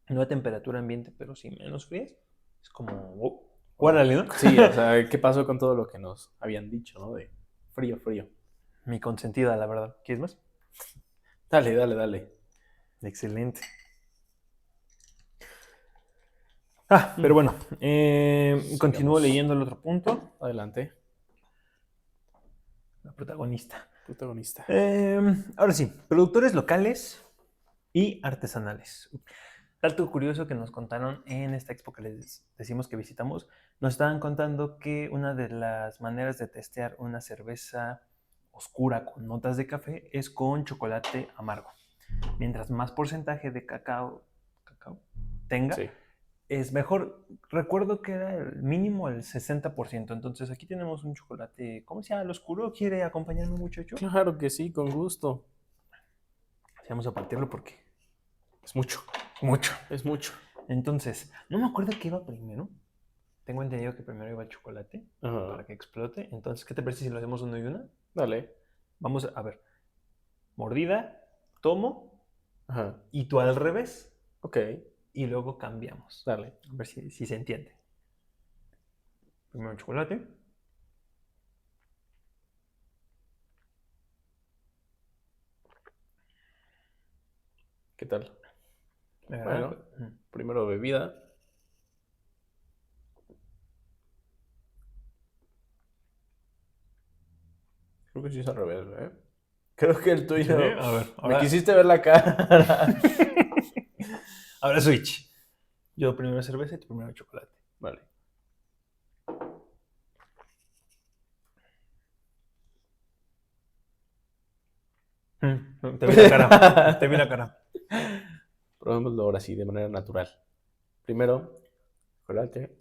no a temperatura ambiente, pero sí menos frías. Es como, órale, ¿no? Sí, o sea, ¿qué pasó con todo lo que nos habían dicho, ¿no? De frío, frío. Mi consentida, la verdad. ¿Quieres más? Dale, dale, dale. Excelente. Pero bueno, continúo Sigamos. leyendo el otro punto. Adelante. La protagonista. Protagonista. Ahora sí, productores locales y artesanales. Dato curioso que nos contaron en esta expo que les decimos que visitamos, nos estaban contando que una de las maneras de testear una cerveza oscura con notas de café es con chocolate amargo. Mientras más porcentaje de cacao tenga, Sí. es mejor. Recuerdo que era el mínimo el 60%. Entonces aquí tenemos un chocolate, ¿cómo se llama? ¿El oscuro? ¿Quiere acompañarme, muchacho? Claro que sí, con gusto. Vamos a partirlo porque Es mucho. mucho. Es mucho. Entonces, no me acuerdo qué iba primero. Tengo entendido que primero iba el chocolate Ajá. para que explote. Entonces, ¿qué te parece si lo hacemos uno y una? Dale. Vamos a ver. Mordida, tomo Ajá. y tú al revés. Ok. Y luego cambiamos. Dale. A ver si se entiende. Primero el chocolate. ¿Qué tal? Me agrada. Bueno, primero bebida. Creo que sí es al revés, ¿eh? Creo que el Sí, tuyo. a ver. Me Ahora, quisiste ver la cara. ahora switch. Yo primero cerveza y tú primero chocolate. Vale. Te vi la cara. Te vi la cara. Probémoslo ahora sí, de manera natural. Primero, chocolate.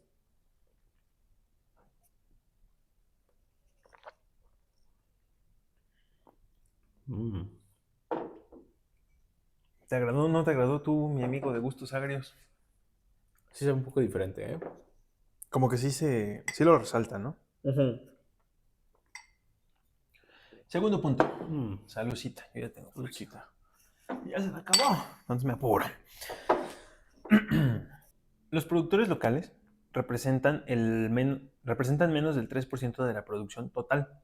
Mm. ¿Te agradó o no te agradó tú, mi amigo de gustos agrios? Sí, es un poco diferente, ¿eh? Como que sí lo resalta, ¿no? Segundo punto. Saludcita. Yo ya tengo. Saludcita. Ya se me acabó. Entonces me apuro. Los productores locales representan menos del 3% de la producción total,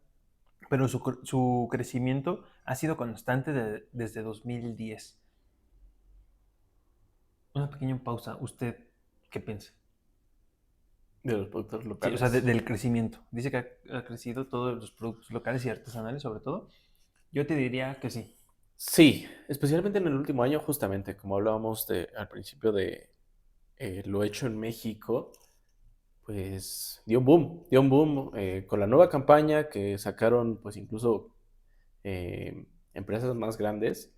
pero su crecimiento ha sido constante desde 2010. Una pequeña pausa. ¿Usted qué piensa? De los productores Sí, o locales. sea, del crecimiento. Dice que ha crecido todos los productos locales y artesanales, sobre todo. Yo te diría que sí. Sí, especialmente en el último año, justamente, como hablábamos al principio de lo hecho en México, pues dio un boom con la nueva campaña que sacaron, pues incluso empresas más grandes,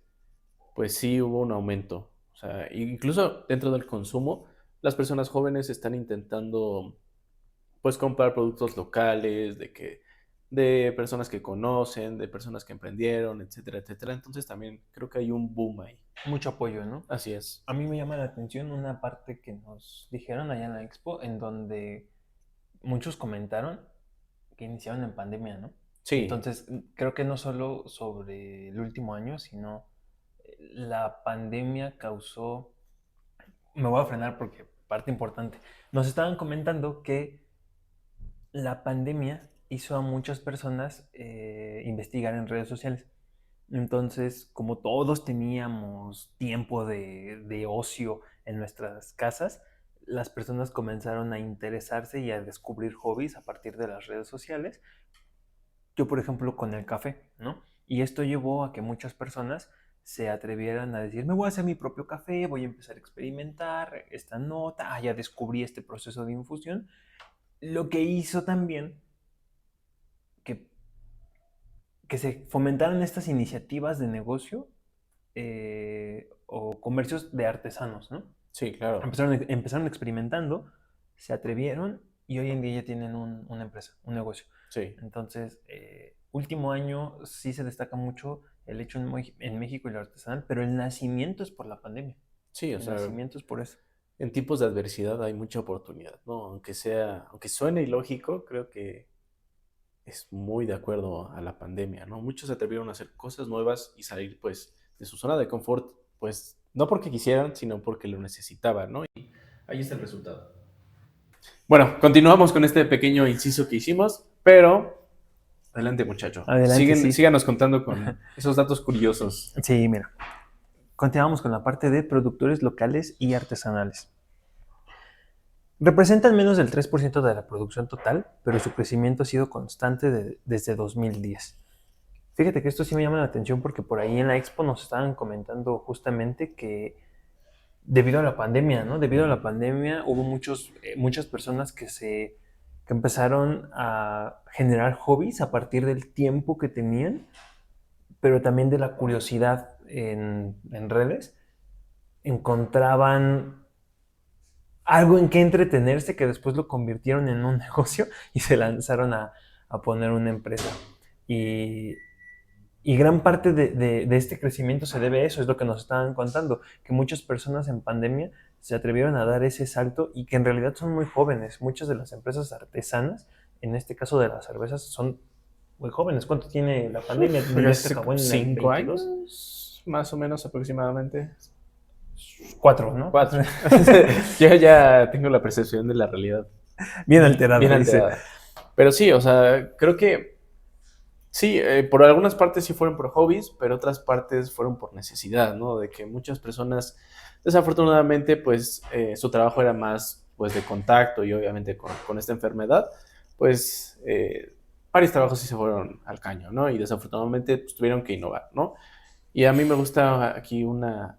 pues sí hubo un aumento. O sea, incluso dentro del consumo, las personas jóvenes están intentando pues comprar productos locales, de personas que conocen, de personas que emprendieron, etcétera, etcétera. Entonces también creo que hay un boom ahí. Mucho apoyo, ¿no? Así es. A mí me llama la atención una parte que nos dijeron allá en la expo, en donde muchos comentaron que iniciaron en pandemia, ¿no? Sí, Entonces, creo que no solo sobre el último año, sino la pandemia causó. Me voy a frenar porque parte importante. Nos estaban comentando que la pandemia hizo a muchas personas investigar en redes sociales. Entonces, como todos teníamos tiempo de ocio en nuestras casas, las personas comenzaron a interesarse y a descubrir hobbies a partir de las redes sociales. Yo, por ejemplo, con el café, ¿no? Y esto llevó a que muchas personas se atrevieran a decir, me voy a hacer mi propio café, voy a empezar a experimentar esta nota, ya descubrí este proceso de infusión. Lo que hizo también que, que se fomentaran estas iniciativas de negocio o comercios de artesanos, ¿no? sí, claro. Empezaron experimentando, se atrevieron y hoy en día ya tienen una empresa, un negocio. Sí, Entonces, último año sí se destaca mucho el hecho en México y lo artesanal, pero el nacimiento es por la pandemia. sí, o El sea, nacimiento es por eso. en tiempos de adversidad hay mucha oportunidad, ¿no? Aunque suene ilógico, creo que es muy de acuerdo a la pandemia, ¿no? Muchos se atrevieron a hacer cosas nuevas y salir, pues, de su zona de confort, pues, no porque quisieran, sino porque lo necesitaban, ¿no? Y ahí está el resultado. Bueno, continuamos con este pequeño inciso que hicimos, pero adelante, muchacho. Adelante, sí. Síganos contando con esos datos curiosos. Sí, mira. Continuamos con la parte de productores locales y artesanales. Representan menos del 3% de la producción total, pero su crecimiento ha sido constante desde 2010. Fíjate que esto sí me llama la atención porque por ahí en la expo nos estaban comentando justamente que debido a la pandemia, ¿no? Debido a la pandemia hubo muchas personas que empezaron a generar hobbies a partir del tiempo que tenían, pero también de la curiosidad en redes. Encontraban algo en que entretenerse que después lo convirtieron en un negocio y se lanzaron a poner una empresa. Y, y gran parte de este crecimiento se debe a eso, es lo que nos estaban contando, que muchas personas en pandemia se atrevieron a dar ese salto y que en realidad son muy jóvenes. Muchas de las empresas artesanas, en este caso de las cervezas, son muy jóvenes. ¿Cuánto tiene la pandemia? ¿Ya se acabó en el 5 22? años, más o menos aproximadamente. 4, ¿no? 4. Yo ya tengo la percepción de la realidad Bien alterada, bien dice. alterada. Pero sí, o sea, creo que sí, por algunas partes sí fueron por hobbies, pero otras partes fueron por necesidad, ¿no? De que muchas personas, desafortunadamente, pues su trabajo era más pues de contacto y obviamente con esta enfermedad, pues varios trabajos sí se fueron al caño, ¿no? Y desafortunadamente pues, tuvieron que innovar, ¿no? Y a mí me gusta aquí una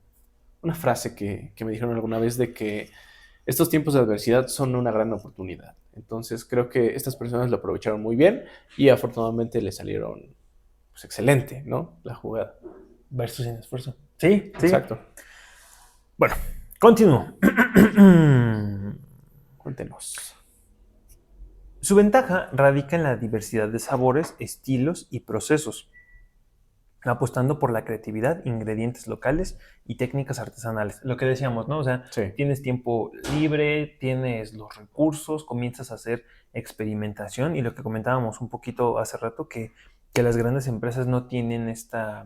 frase que me dijeron alguna vez de que estos tiempos de adversidad son una gran oportunidad. Entonces creo que estas personas lo aprovecharon muy bien y afortunadamente le salieron pues, excelente, ¿no? La jugada. Versus sin esfuerzo. Sí, sí. Exacto. Bueno, continúo. Cuéntenos. Su ventaja radica en la diversidad de sabores, estilos y procesos, apostando por la creatividad, ingredientes locales y técnicas artesanales. Lo que decíamos, ¿no? O sea, Sí. tienes tiempo libre, tienes los recursos, comienzas a hacer experimentación y lo que comentábamos un poquito hace rato, que las grandes empresas no tienen esta,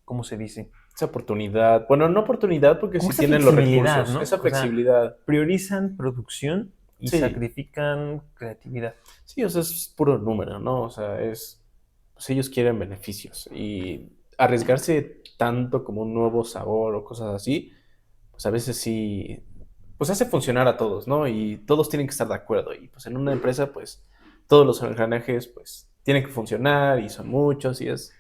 ¿cómo se dice? Esa oportunidad. Bueno, no oportunidad porque Como sí esa tienen los flexibilidad, recursos. ¿no? Esa O sea, flexibilidad. priorizan producción y Sí. sacrifican creatividad. Sí, o sea, es puro número, ¿no? O sea, pues ellos quieren beneficios y arriesgarse tanto como un nuevo sabor o cosas así, pues a veces sí, pues hace funcionar a todos, ¿no? Y todos tienen que estar de acuerdo. Y pues en una empresa, pues todos los engranajes, pues tienen que funcionar y son muchos y es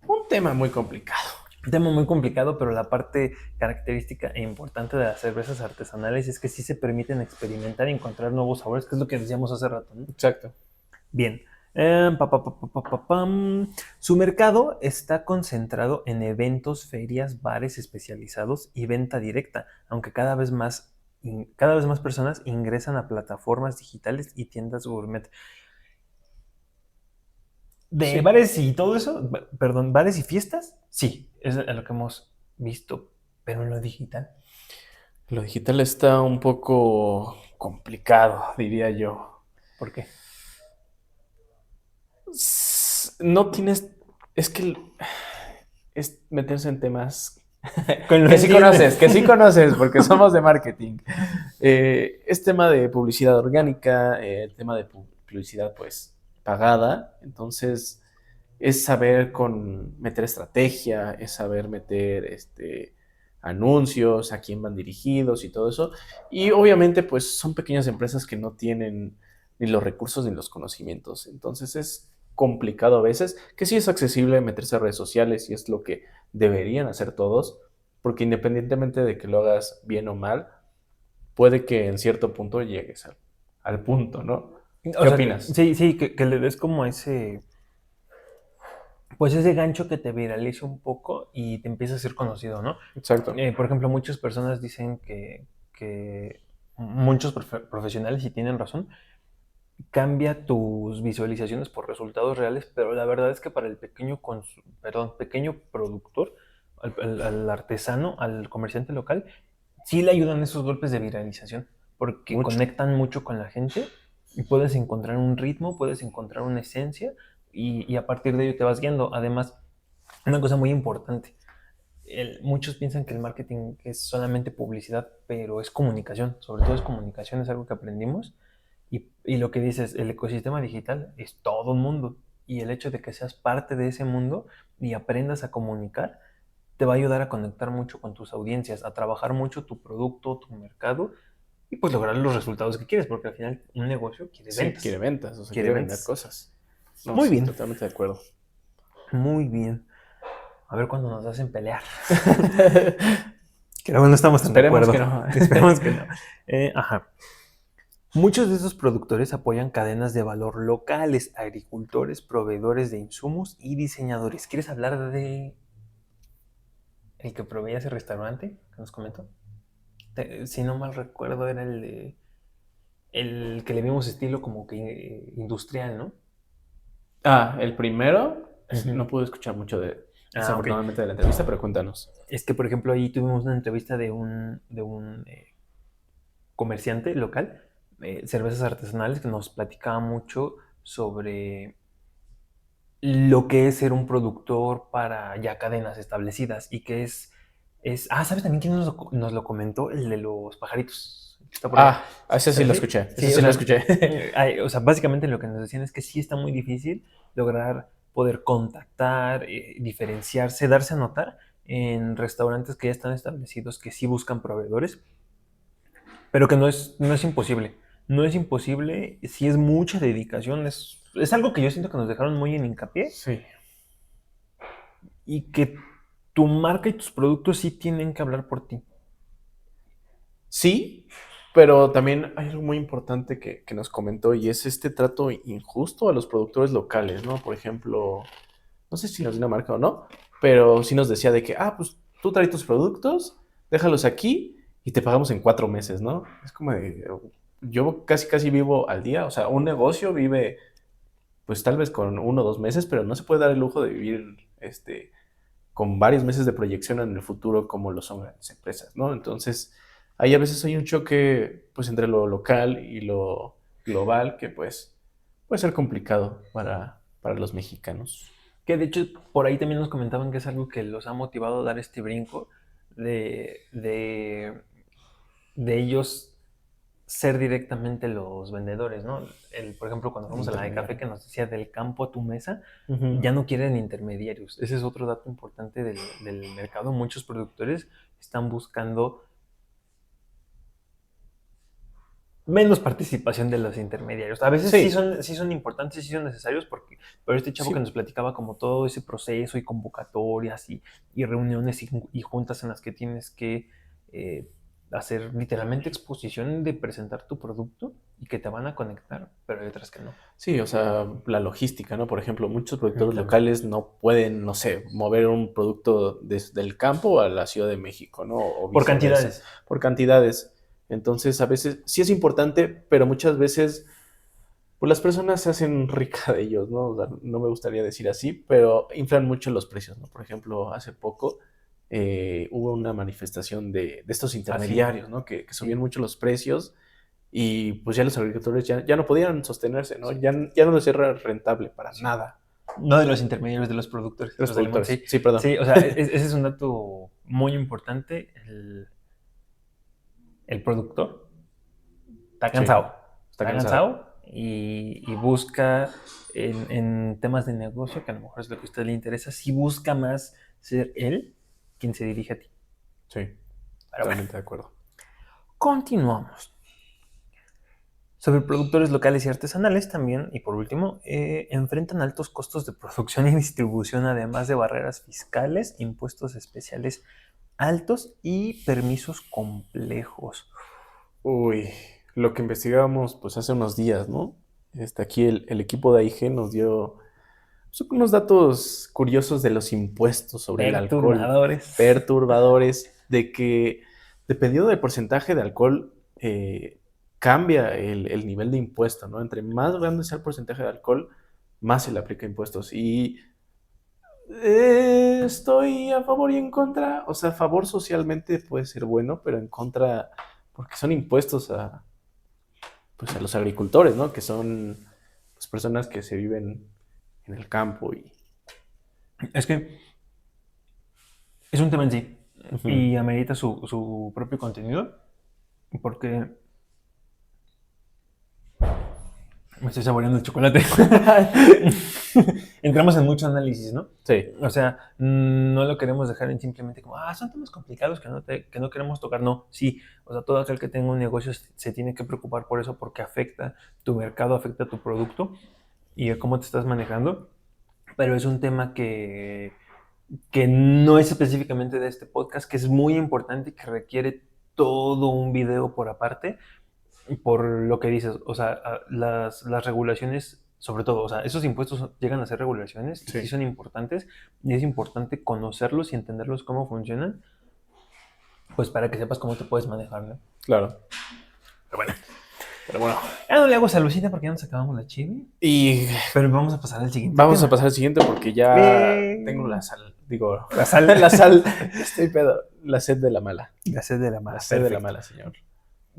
un tema muy complicado. Un tema muy complicado, pero la parte característica e importante de las cervezas artesanales es que sí se permiten experimentar y encontrar nuevos sabores, que es lo que decíamos hace rato, ¿no? Exacto. Bien. Su mercado está concentrado en eventos, ferias, bares especializados y venta directa, aunque cada vez más personas ingresan a plataformas digitales y tiendas gourmet. De Sí. bares y todo eso, perdón, bares y fiestas, sí, es a lo que hemos visto, pero en lo digital. Lo digital está un poco complicado, diría yo. ¿Por qué? No tienes, es que es meterse en temas Con lo que sí entiendes. conoces, porque somos de marketing. Es tema de publicidad orgánica, tema de publicidad pues pagada, entonces es saber meter estrategia, es saber meter anuncios, a quién van dirigidos y todo eso. Y obviamente pues son pequeñas empresas que no tienen ni los recursos ni los conocimientos, entonces es complicado a veces, que sí es accesible meterse a redes sociales y es lo que deberían hacer todos, porque independientemente de que lo hagas bien o mal, puede que en cierto punto llegues al punto, ¿no? O ¿Qué sea, opinas? sí, sí, que le des como pues ese gancho que te viralice un poco y te empieza a ser conocido, ¿no? Exacto. Por ejemplo, muchas personas dicen que muchos profesionales, y tienen razón, cambia tus visualizaciones por resultados reales, pero la verdad es que para el pequeño productor, al artesano, al comerciante local, sí le ayudan esos golpes de viralización, porque Mucho. conectan mucho con la gente puedes encontrar un ritmo, puedes encontrar una esencia y a partir de ello te vas guiando. Además, una cosa muy importante, muchos piensan que el marketing es solamente publicidad, pero es comunicación, sobre todo es comunicación, es algo que aprendimos. Y lo que dices, el ecosistema digital es todo un mundo. Y el hecho de que seas parte de ese mundo y aprendas a comunicar, te va a ayudar a conectar mucho con tus audiencias, a trabajar mucho tu producto, tu mercado y pues lograr los resultados que quieres, porque al final un negocio quiere Sí, quiere ventas. ventas, o sea, Quiere quiere vender ventas. cosas. No, Muy sí, bien, totalmente de acuerdo. muy bien. A ver cuándo nos hacen pelear. Creo que no estamos tan de Esperemos acuerdo. que no. Esperemos que no. Ajá. Muchos de esos productores apoyan cadenas de valor locales, agricultores, proveedores de insumos y diseñadores. ¿Quieres hablar de el que proveía ese restaurante que nos comentó? Si no mal recuerdo, era el que le vimos estilo como que industrial, ¿no? El primero, Ujú. no pude escuchar mucho Ok. desafortunadamente de la entrevista, pero cuéntanos. Es que, por ejemplo, ahí tuvimos una entrevista de un comerciante local, cervezas artesanales, que nos platicaba mucho sobre lo que es ser un productor para ya cadenas establecidas y que ¿sabes también quién nos lo comentó? El de los pajaritos, que está por allá. Ese sí lo Sí, escuché, ese sí, sí lo escuché. o sea, básicamente lo que nos decían es que sí está muy difícil lograr poder contactar, diferenciarse, darse a notar en restaurantes que ya están establecidos, que sí buscan proveedores, pero que no es imposible. No es imposible, sí es mucha dedicación, es algo que yo siento que nos dejaron muy en hincapié Sí. y que tu marca y tus productos sí tienen que hablar por ti. Sí, pero también hay algo muy importante que nos comentó y es este trato injusto a los productores locales, ¿no? Por ejemplo, no sé si nos dio una marca o no, pero sí nos decía de que, pues tú traes tus productos, déjalos aquí y te pagamos en 4 meses, ¿no? Es como de, yo casi vivo al día, o sea, un negocio vive pues tal vez con 1 o 2 meses, pero no se puede dar el lujo de vivir con varios meses de proyección en el futuro como lo son grandes empresas, ¿no? Entonces, ahí a veces hay un choque pues entre lo local y lo global que pues puede ser complicado para los mexicanos. Que de hecho por ahí también nos comentaban que es algo que los ha motivado a dar este brinco de ellos ser directamente los vendedores, ¿no? Por ejemplo, cuando fuimos a la de café Intermediario. que nos decía del campo a tu mesa, Ujú. ya no quieren intermediarios. Ese es otro dato importante del mercado. Muchos productores están buscando menos participación de los intermediarios. A veces Sí, sí son importantes, sí son necesarios, pero este chavo que sí, nos platicaba como todo ese proceso y convocatorias y reuniones y juntas en las que tienes que eh, hacer literalmente exposición de presentar tu producto y que te van a conectar, pero hay otras que no. sí, o sea, la logística, ¿no? Por ejemplo, muchos productores También. locales no pueden, no sé, mover un producto desde el campo a la Ciudad de México, ¿no? O Por viceversa, cantidades. por cantidades. Entonces, a veces sí es importante, pero muchas veces pues las personas se hacen rica de ellos, ¿no? O sea, no me gustaría decir así, pero inflan mucho los precios, ¿no? Por ejemplo, hace poco hubo una manifestación de estos Ah, sí, intermediarios, ¿no? Que subían sí. mucho los precios y pues ya los agricultores ya no podían sostenerse, ¿no? Ya no les era rentable para nada. No de los intermediarios, de los productores, Los los de limón, productores, sí. sí, perdón. Sí, o sea, ese es un dato muy importante. El productor está Sí, cansado. está Está cansado. cansado y busca en temas de negocio, que a lo mejor es lo que a usted le interesa, sí busca más ser él quien se dirige a ti. Sí, Pero bueno, totalmente de acuerdo. continuamos. Sobre productores locales y artesanales también, y por último, enfrentan altos costos de producción y distribución, además de barreras fiscales, impuestos especiales altos y permisos complejos. Uy, lo que investigábamos pues hace unos días, ¿no? Aquí el equipo de AIG nos dio son unos datos curiosos de los impuestos sobre el alcohol, Perturbadores. perturbadores, de que dependiendo del porcentaje de alcohol, cambia el nivel de impuesto, ¿no? Entre más grande sea el porcentaje de alcohol, más se le aplica impuestos. Y estoy a favor y en contra. O sea, a favor socialmente puede ser bueno, pero en contra, porque son impuestos pues a los agricultores, ¿no? Que son pues, personas que se viven en el campo y... Es que es un tema en sí Ujú. y amerita su propio contenido porque me estoy saboreando el chocolate. Entramos en mucho análisis, ¿no? Sí, O sea, no lo queremos dejar en simplemente como, son temas complicados que no queremos tocar. No, sí, o sea, todo aquel que tenga un negocio se tiene que preocupar por eso porque afecta tu mercado, afecta tu producto y cómo te estás manejando. Pero es un tema que no es específicamente de este podcast, que es muy importante y que requiere todo un video por aparte, por lo que dices, o sea, las regulaciones, sobre todo, o sea, esos impuestos llegan a ser regulaciones y sí sí, son importantes y es importante conocerlos y entenderlos cómo funcionan, pues para que sepas cómo te puedes manejar, ¿no? claro. Pero bueno, ya no le hago salucita porque ya nos acabamos la chive, Y pero vamos a pasar al siguiente vamos a tema. pasar al siguiente porque ya tengo la sal, digo, La sal. la sal, estoy pedo, la sed de la mala, La sed de la mala. la sed de la Perfecto. mala, señor.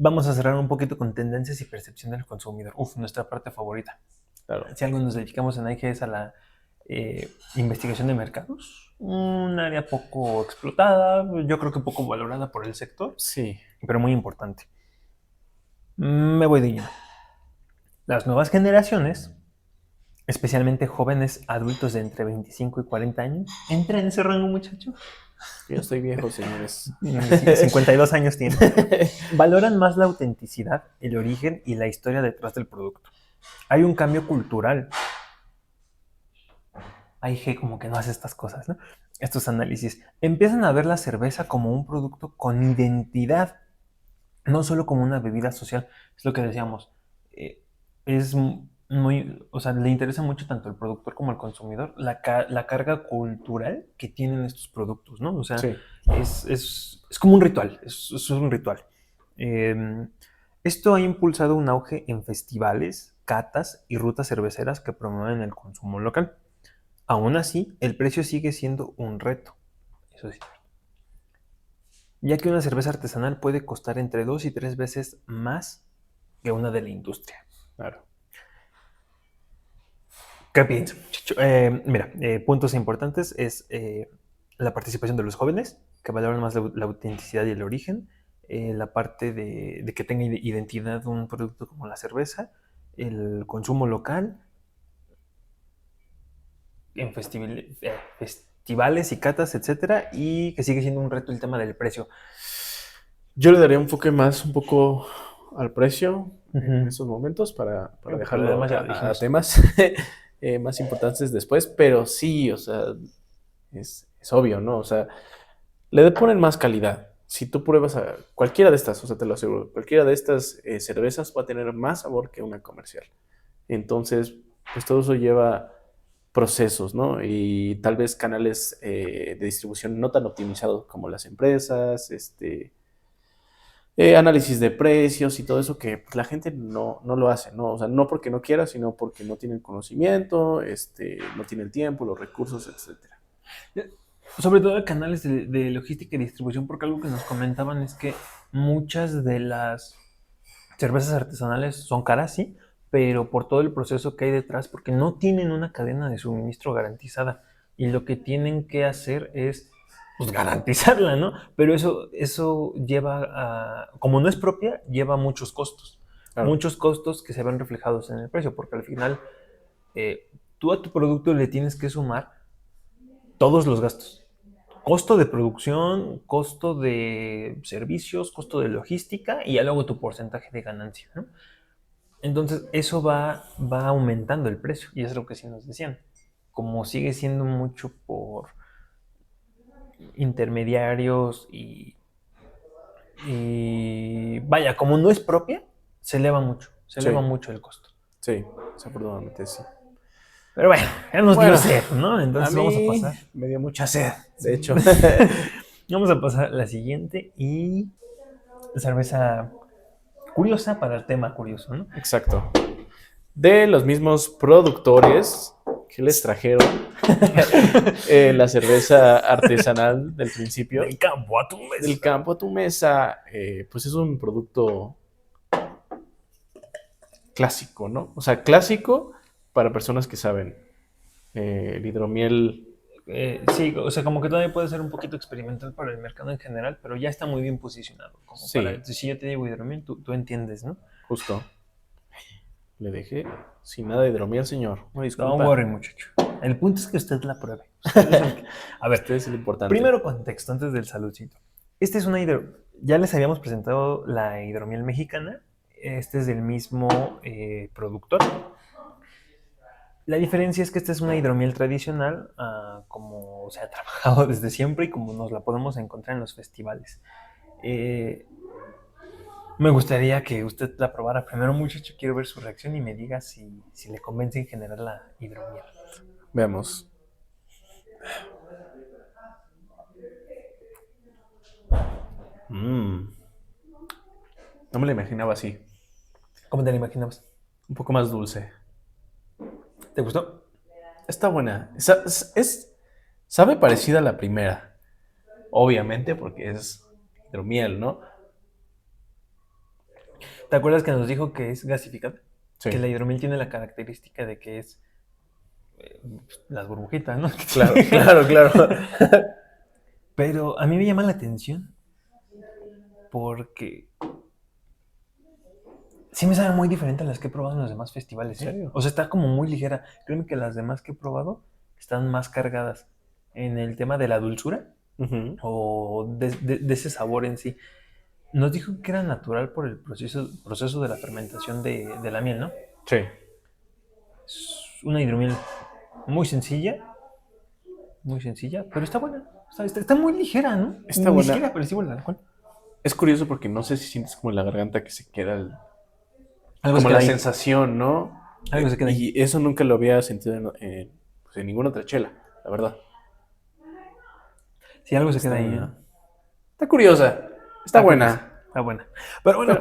Vamos a cerrar un poquito con tendencias y percepción del consumidor. Uf, nuestra parte favorita. Claro. Si algo nos dedicamos en IG es a la investigación de mercados, un área poco explotada, yo creo que poco valorada por el sector, Sí, pero muy importante. Me voy de lleno. Las nuevas generaciones, especialmente jóvenes adultos de entre 25 y 40 años, entra en ese rango, muchacho. yo estoy viejo, señores. 52 años tiene. Valoran más la autenticidad, el origen y la historia detrás del producto. Hay un cambio cultural. IG como que no hace estas cosas, ¿no? Estos análisis. Empiezan a ver la cerveza como un producto con identidad, no solo como una bebida social. Es lo que decíamos. Es muy, o sea, le interesa mucho tanto al productor como al consumidor la carga cultural que tienen estos productos, ¿no? O sea, Sí, es como un ritual, es un ritual. Esto ha impulsado un auge en festivales, catas y rutas cerveceras que promueven el consumo local. Aún así, el precio sigue siendo un reto, eso sí, ya que una cerveza artesanal puede costar entre 2 y 3 veces más que una de la industria. claro. ¿Qué piensas, muchacho? Mira, puntos importantes es la participación de los jóvenes, que valoran más la autenticidad y el origen, la parte de que tenga identidad un producto como la cerveza, el consumo local, en festivales y catas, etcétera, y que sigue siendo un reto el tema del precio. Yo le daría un enfoque más, un poco al precio en Ujú. esos momentos para Porque lo dejarlo demás ya lo a dijimos. temas más importantes después, pero sí, o sea, es obvio, ¿no? O sea, le ponen más calidad. Si tú pruebas a cualquiera de estas, o sea, te lo aseguro, cualquiera de estas cervezas va a tener más sabor que una comercial. Entonces, pues todo eso lleva procesos, ¿no? Y tal vez canales de distribución no tan optimizados como las empresas, análisis de precios y todo eso que pues, la gente no lo hace, ¿no? O sea, no porque no quiera, sino porque no tiene el conocimiento, no tiene el tiempo, los recursos, etcétera. Sobre todo canales de logística y distribución, porque algo que nos comentaban es que muchas de las cervezas artesanales son caras, sí, pero por todo el proceso que hay detrás, porque no tienen una cadena de suministro garantizada. Y lo que tienen que hacer es pues, garantizarla, ¿no? Pero eso lleva a, como no es propia, lleva muchos costos. Claro, Muchos costos que se ven reflejados en el precio, porque al final tú a tu producto le tienes que sumar todos los gastos. Costo de producción, costo de servicios, costo de logística y ya luego tu porcentaje de ganancia, ¿no? Entonces eso va aumentando el precio y es lo que sí nos decían. Como sigue siendo mucho por intermediarios y vaya, como no es propia, se sí, eleva mucho el costo. sí, desafortunadamente sí. Pero bueno, ya nos dio Bueno, sed, ¿no? a Entonces vamos a mí pasar. me dio mucha sed, de hecho. Vamos a pasar a la siguiente y cerveza curiosa para el tema curioso, ¿no? Exacto. De los mismos productores que les trajeron la cerveza artesanal del principio, Del campo a tu mesa. del campo a tu mesa, pues es un producto clásico, ¿no? O sea, clásico para personas que saben. El hidromiel, Sí, o sea, como que todavía puede ser un poquito experimental para el mercado en general, pero ya está muy bien posicionado. Como para, sí, si yo te digo hidromiel, tú entiendes, ¿no? justo. Le dejé sin nada de hidromiel, señor. Una Don't disculpa. worry, muchacho. El punto es que usted la pruebe. Usted es el que... A ver, Este es el importante. primero contexto antes del saludcito. Este es una Ya les habíamos presentado la hidromiel mexicana. Este es del mismo productor. La diferencia es que esta es una hidromiel tradicional, como se ha trabajado desde siempre y como nos la podemos encontrar en los festivales. Eh, Me gustaría que usted la probara primero, muchacho. Quiero ver su reacción y me diga si le convence en generar la hidromiel. Veamos. Mm, no me la imaginaba así. ¿Cómo te la imaginabas? Un poco más dulce. ¿Te gustó? Está buena. Sabe parecida a la primera. Obviamente porque es hidromiel, ¿no? ¿Te acuerdas que nos dijo que es gasificada? Sí. Que la hidromiel tiene la característica de que es las burbujitas, ¿no? Claro, claro, claro. Pero a mí me llama la atención porque sí me sabe muy diferente a las que he probado en los demás festivales. ¿En serio? O sea, está como muy ligera. Créeme que las demás que he probado están más cargadas en el tema de la dulzura Ujú. o de ese sabor en sí. Nos dijo que era natural por el proceso de la fermentación de la miel, ¿no? Sí. Es una hidromiel muy sencilla, pero está buena. O sea, está muy ligera, ¿no? Está Ni buena. siquiera percibo el alcohol. Es curioso porque no sé si sientes como en la garganta que se queda Algo se como queda la ahí. sensación, ¿no? Algo se queda ahí. Y eso nunca lo había sentido pues, en ninguna otra chela, la verdad. Sí, algo se queda ahí, ¿eh? Está, está curiosa. Está Está curiosa. buena. Está buena. Pero bueno,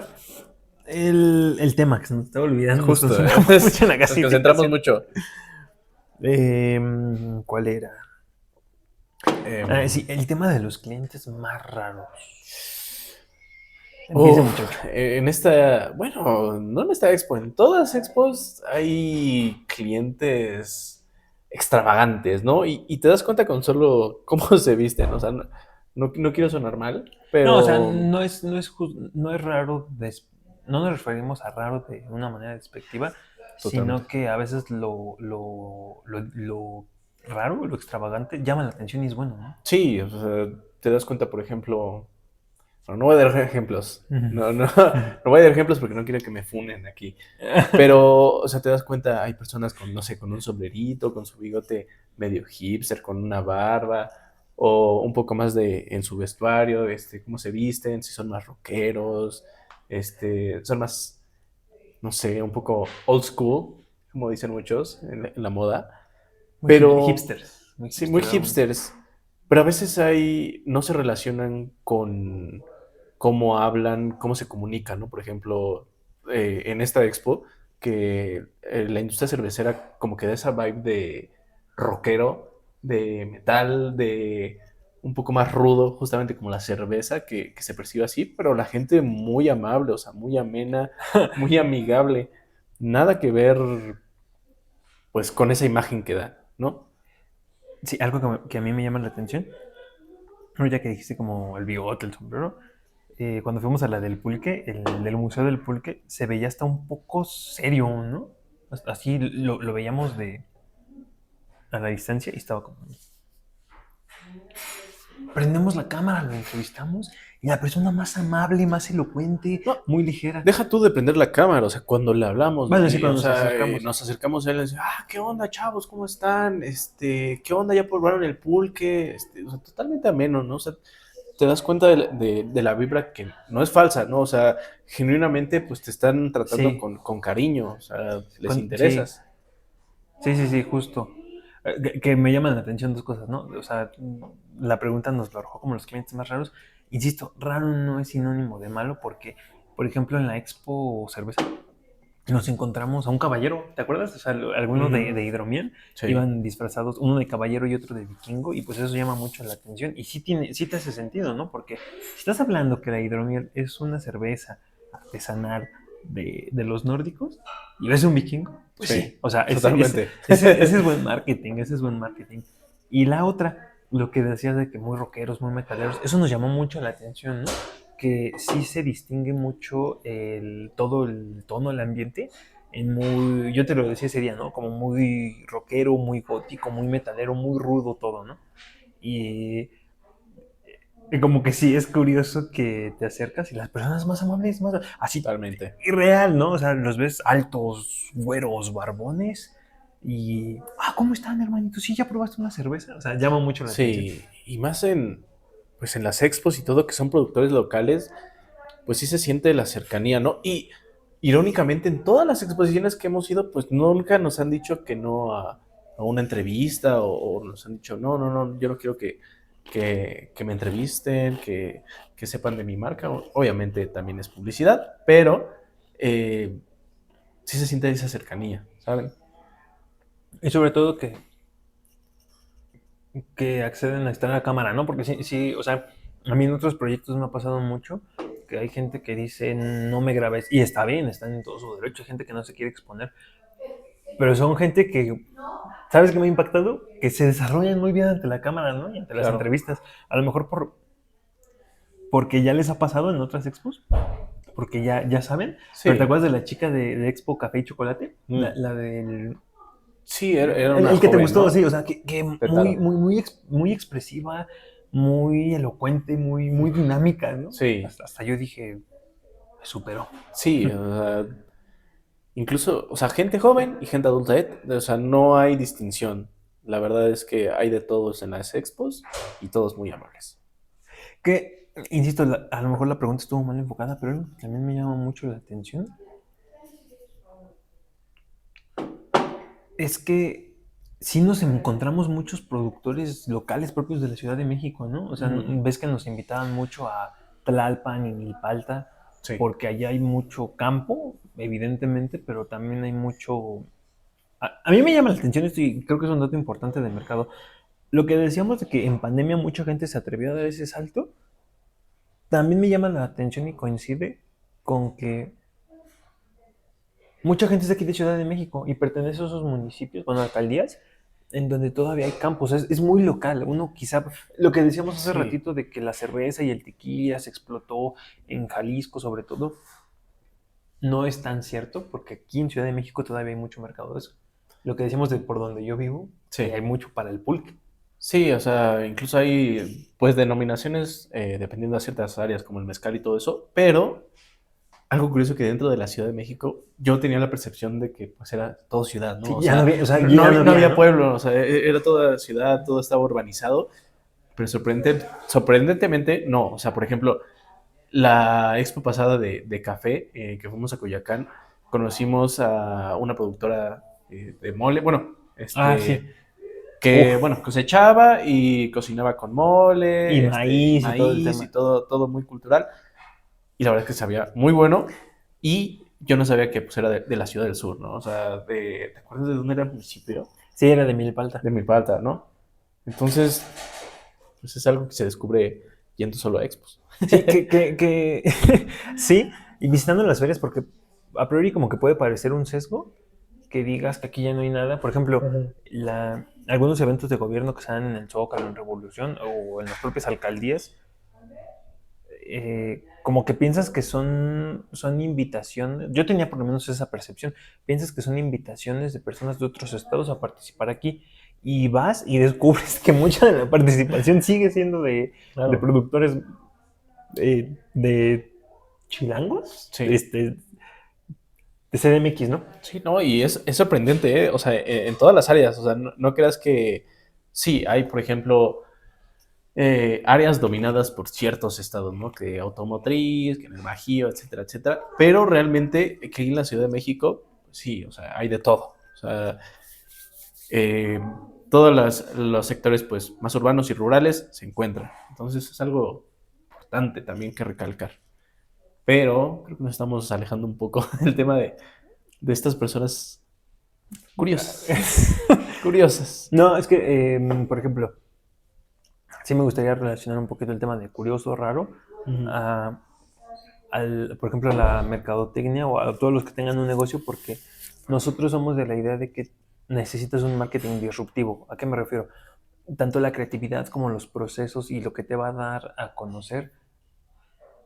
Pero el tema que se nos estaba olvidando, nos justo, concentramos mucho en la nos concentramos gasificación. mucho. ¿Cuál era? Sí, el tema de los clientes más raros. Empieza, Uf, muchacho. en esta, bueno, no en esta expo, en todas expos hay clientes extravagantes, ¿no? Y te das cuenta con solo cómo se visten, o sea, no quiero sonar mal, No, o sea, pero no es raro, no nos referimos a raro de una manera despectiva, totalmente. sino que a veces lo raro, lo extravagante, llama la atención y es bueno, ¿no? Sí, o sea, te das cuenta, por ejemplo, bueno, no voy a dar ejemplos, no voy a dar ejemplos porque no quiero que me funen aquí. Pero, o sea, te das cuenta, hay personas con, no sé, con un sombrerito, con su bigote medio hipster, con una barba, o un poco más en su vestuario, cómo se visten, si son más rockeros, son más, no sé, un poco old school, como dicen muchos en la moda. Muy Pero, hipsters, muy sí, muy hipster aún. hipsters. Pero a veces no se relacionan con cómo hablan, cómo se comunican, ¿no? Por ejemplo, en esta expo, que la industria cervecera como que da esa vibe de rockero, de metal, de un poco más rudo, justamente como la cerveza, que se percibe así, pero la gente muy amable, o sea, muy amena, muy amigable. Nada que ver, pues, con esa imagen que da, ¿no? Sí, algo que a mí me llama la atención, ahorita que dijiste como el bigote, el sombrero, cuando fuimos a la del pulque, el del Museo del Pulque, se veía hasta un poco serio, ¿no? Así lo veíamos a la distancia y estaba como... Prendemos la cámara, lo entrevistamos y la persona más amable, más elocuente, No, muy ligera. deja tú de prender la cámara, o sea, cuando le hablamos, Bueno, sí, o cuando nos sea, acercamos. nos acercamos a él y le decimos, ¿qué onda, chavos? ¿Cómo están? ¿Qué onda? ¿Ya probaron el pulque? O sea, totalmente ameno, ¿no? O sea, te das cuenta de la vibra que no es falsa, ¿no? O sea, genuinamente, pues te están tratando Sí, con cariño, o sea, les sí, interesas. sí, justo. Que me llaman la atención dos cosas, ¿no? O sea, la pregunta nos lo arrojó como los clientes más raros. Insisto, raro no es sinónimo de malo porque, por ejemplo, en la Expo Cerveza nos encontramos a un caballero, ¿te acuerdas? O sea, algunos de hidromiel Sí, iban disfrazados, uno de caballero y otro de vikingo, y pues eso llama mucho la atención. Y sí te hace sentido, ¿no? Porque si estás hablando que la hidromiel es una cerveza artesanal de los nórdicos y ves un vikingo, pues Sí, sí, o sea, totalmente. ese es buen marketing, ese es buen marketing. Y la otra, lo que decías de que muy rockeros, muy metaleros, eso nos llamó mucho la atención, ¿no? Que sí se distingue mucho todo el tono, el ambiente, en muy, yo te lo decía ese día, ¿no? Como muy rockero, muy gótico, muy metalero, muy rudo todo, ¿no? Y como que sí, es curioso que te acercas y las personas más amables, más así, Totalmente. irreal, ¿no? O sea, los ves altos, güeros, barbones y, ¿cómo están, hermanito? Sí, ya probaste una cerveza. O sea, llama mucho la atención. Sí, y más pues en las expos y todo, que son productores locales, pues sí se siente la cercanía, ¿no? Y irónicamente, en todas las exposiciones que hemos ido, pues nunca nos han dicho que no a una entrevista o nos han dicho, no, no, no, yo no quiero que me entrevisten, que sepan de mi marca. Obviamente también es publicidad, pero sí se siente esa cercanía, ¿saben? Y sobre todo que acceden a estar en la cámara, ¿no? Porque sí, sí, o sea, a mí en otros proyectos me ha pasado mucho que hay gente que dice, no me grabes, y está bien, están en todo su derecho, hay gente que no se quiere exponer, pero son gente que, ¿sabes qué me ha impactado? Que se desarrollan muy bien ante la cámara, ¿no? Y ante las Claro. entrevistas. A lo mejor porque ya les ha pasado en otras expos, porque ya saben. Pero ¿te Sí. acuerdas de la chica de Expo Café y Chocolate? La, Mm. la del... Sí, era una El que te joven, gustó, ¿no? sí, o sea, que muy, Petaro. muy, muy expresiva, muy elocuente, muy dinámica, ¿no? Sí, Hasta yo dije, me superó. sí, o sea, incluso, o sea, gente joven y gente adulta, o sea, no hay distinción. La verdad es que hay de todos en las expos y todos muy amables. Que, insisto, a lo mejor la pregunta estuvo mal enfocada, pero también me llama mucho la atención. Es que sí nos encontramos muchos productores locales propios de la Ciudad de México, ¿no? O sea, Mm, ves que nos invitaban mucho a Tlalpan y Milpalta, sí, porque allá hay mucho campo, evidentemente, pero también hay mucho... A mí me llama la atención esto y creo que es un dato importante del mercado. Lo que decíamos de que en pandemia mucha gente se atrevió a dar ese salto, también me llama la atención y coincide con que mucha gente es de aquí de Ciudad de México y pertenece a esos municipios, bueno, alcaldías, en donde todavía hay campos. Es muy local. Uno quizá, lo que decíamos hace sí, ratito de que la cerveza y el tequila se explotó en Jalisco sobre todo, no es tan cierto porque aquí en Ciudad de México todavía hay mucho mercado de eso. Lo que decíamos de por donde yo vivo, sí. hay mucho para el pulque. Sí, o sea, incluso hay, pues, denominaciones dependiendo de ciertas áreas, como el mezcal y todo eso, pero algo curioso que dentro de la Ciudad de México yo tenía la percepción de que pues era todo ciudad, ¿no? Sí, O ya no sea, había, o sea, no, ya no no había, había ¿no? pueblo, o sea, era toda ciudad, todo estaba urbanizado, pero sorprendentemente no. O sea, por ejemplo, la expo pasada de café, que fuimos a Coyoacán, conocimos a una productora de mole, bueno, Ah, sí. que, Uf. bueno, cosechaba y cocinaba con Y mole, y maíz y todo el maíz y tema. todo muy cultural. Y la verdad es que sabía muy bueno. Y yo no sabía que pues, era de la ciudad del sur, ¿no? O sea, ¿te acuerdas de dónde era el municipio? Sí, era de Milpalta. De Milpalta, ¿no? Entonces, pues es algo que se descubre yendo solo a expos. Sí, sí, y visitando las ferias, porque a priori como que puede parecer un sesgo que digas que aquí ya no hay nada. Por ejemplo, Ujú. algunos eventos de gobierno que se dan en el Zócalo, en Revolución o en las propias alcaldías, como que piensas que son invitaciones. Yo tenía por lo menos esa percepción. Piensas que son invitaciones de personas de otros estados a participar aquí. Y vas y descubres que mucha de la participación sigue siendo de Claro, productores de chilangos, sí. de CDMX, ¿no? Sí, no, y es sorprendente, ¿eh? O sea, en todas las áreas. O sea, no, no creas que sí, hay, por ejemplo, áreas dominadas por ciertos estados, ¿no? Que automotriz, que en el Bajío, etcétera, etcétera. Pero realmente aquí en la Ciudad de México, sí, o sea, hay de todo. O sea, eh, todos los sectores pues, más urbanos y rurales se encuentran. Entonces es algo importante también que recalcar. Pero creo que nos estamos alejando un poco del tema de estas personas curiosas. Curiosas. No, es que, por ejemplo, sí me gustaría relacionar un poquito el tema de curioso, raro, Ujú. a por ejemplo, a la mercadotecnia o a todos los que tengan un negocio, porque nosotros somos de la idea de que necesitas un marketing disruptivo. ¿A qué me refiero? Tanto la creatividad como los procesos y lo que te va a dar a conocer,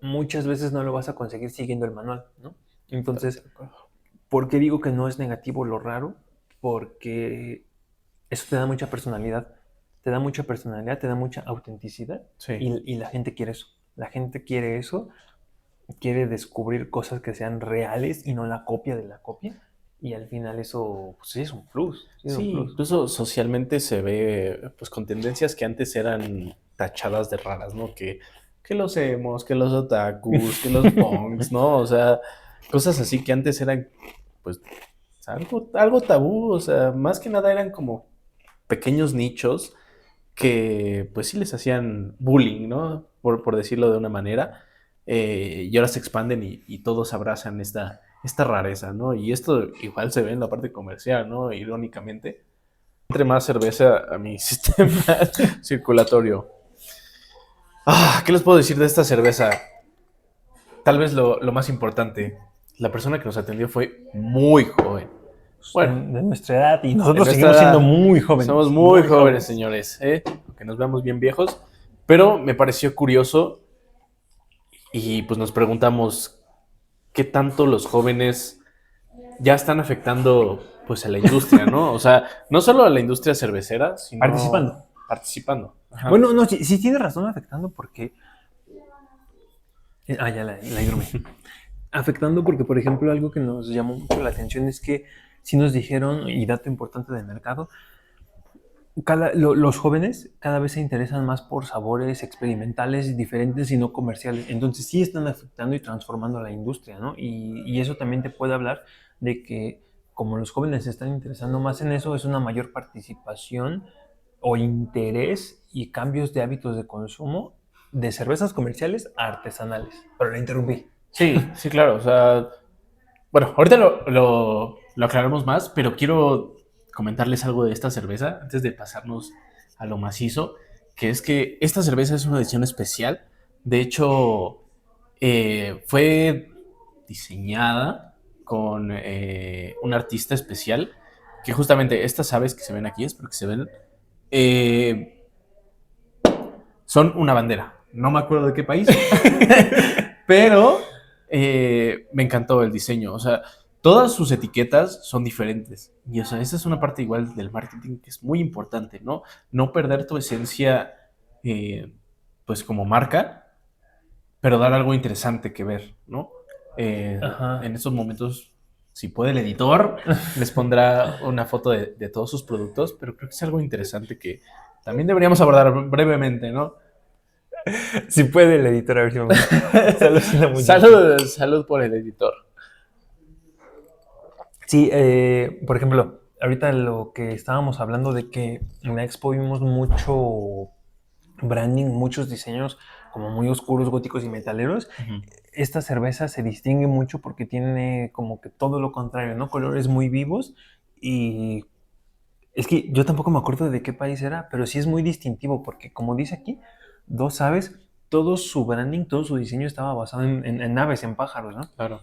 muchas veces no lo vas a conseguir siguiendo el manual, ¿no? Entonces, ¿por qué digo que no es negativo lo raro? Porque eso te da mucha personalidad. Te da mucha personalidad, te da mucha autenticidad Sí. y la gente quiere eso. La gente quiere eso, quiere descubrir cosas que sean reales y no la copia de la copia. Y al final eso, pues sí es un plus. Sí, es un Sí, plus. incluso socialmente se ve pues con tendencias que antes eran tachadas de raras, ¿no? Que los emos, que los otakus, que los punks, ¿no? O sea, cosas así que antes eran pues algo tabú, o sea, más que nada eran como pequeños nichos que pues sí les hacían bullying, ¿no? Por decirlo de una manera. Y ahora se expanden y todos abrazan esta rareza, ¿no? Y esto igual se ve en la parte comercial, ¿no? Irónicamente. Entre más cerveza a mi sistema circulatorio. ¿Qué les puedo decir de esta cerveza? Tal vez lo más importante, la persona que nos atendió fue muy joven. Bueno, De nuestra edad y en nosotros nuestra seguimos siendo edad muy jóvenes. somos muy jóvenes, señores, aunque nos veamos bien viejos. Pero me pareció curioso y pues nos preguntamos qué tanto los jóvenes ya están afectando pues a la industria, ¿no? O sea, no solo a la industria cervecera, sino participando. Ajá. Bueno, no, sí tienes razón afectando porque... ya la hidromé. Afectando porque, por ejemplo, algo que nos llamó mucho la atención es que sí nos dijeron, y dato importante del mercado, los jóvenes cada vez se interesan más por sabores experimentales, diferentes y no comerciales. Entonces sí están afectando y transformando la industria, ¿no? Y eso también te puede hablar de que como los jóvenes se están interesando más en eso, es una mayor participación o interés y cambios de hábitos de consumo de cervezas comerciales a artesanales. Pero la interrumpí. Sí, sí, claro. O sea, bueno, ahorita lo aclaramos más, pero quiero comentarles algo de esta cerveza antes de pasarnos a lo macizo, que es que esta cerveza es una edición especial. De hecho, fue diseñada con un artista especial, que justamente estas aves que se ven aquí, espero que se ven, eh, son una bandera. No me acuerdo de qué país, pero me encantó el diseño. O sea, todas sus etiquetas son diferentes. Y o sea, esa es una parte igual del marketing que es muy importante, ¿no? No perder tu esencia, eh, pues como marca, pero dar algo interesante que ver, ¿no? En estos momentos, si puede el editor, les pondrá una foto de todos sus productos, pero creo que es algo interesante que también deberíamos abordar brevemente, ¿no? Si puede el editor, a ver si me Salud por el editor. Sí, por ejemplo, ahorita lo que estábamos hablando de que en la expo vimos mucho branding, muchos diseños como muy oscuros, góticos y metaleros. Esta cerveza se distingue mucho porque tiene como que todo lo contrario, ¿no? Colores muy vivos y es que yo tampoco me acuerdo de qué país era, pero sí es muy distintivo porque como dice aquí, dos aves, todo su branding, todo su diseño estaba basado en aves, en pájaros, ¿no? Claro.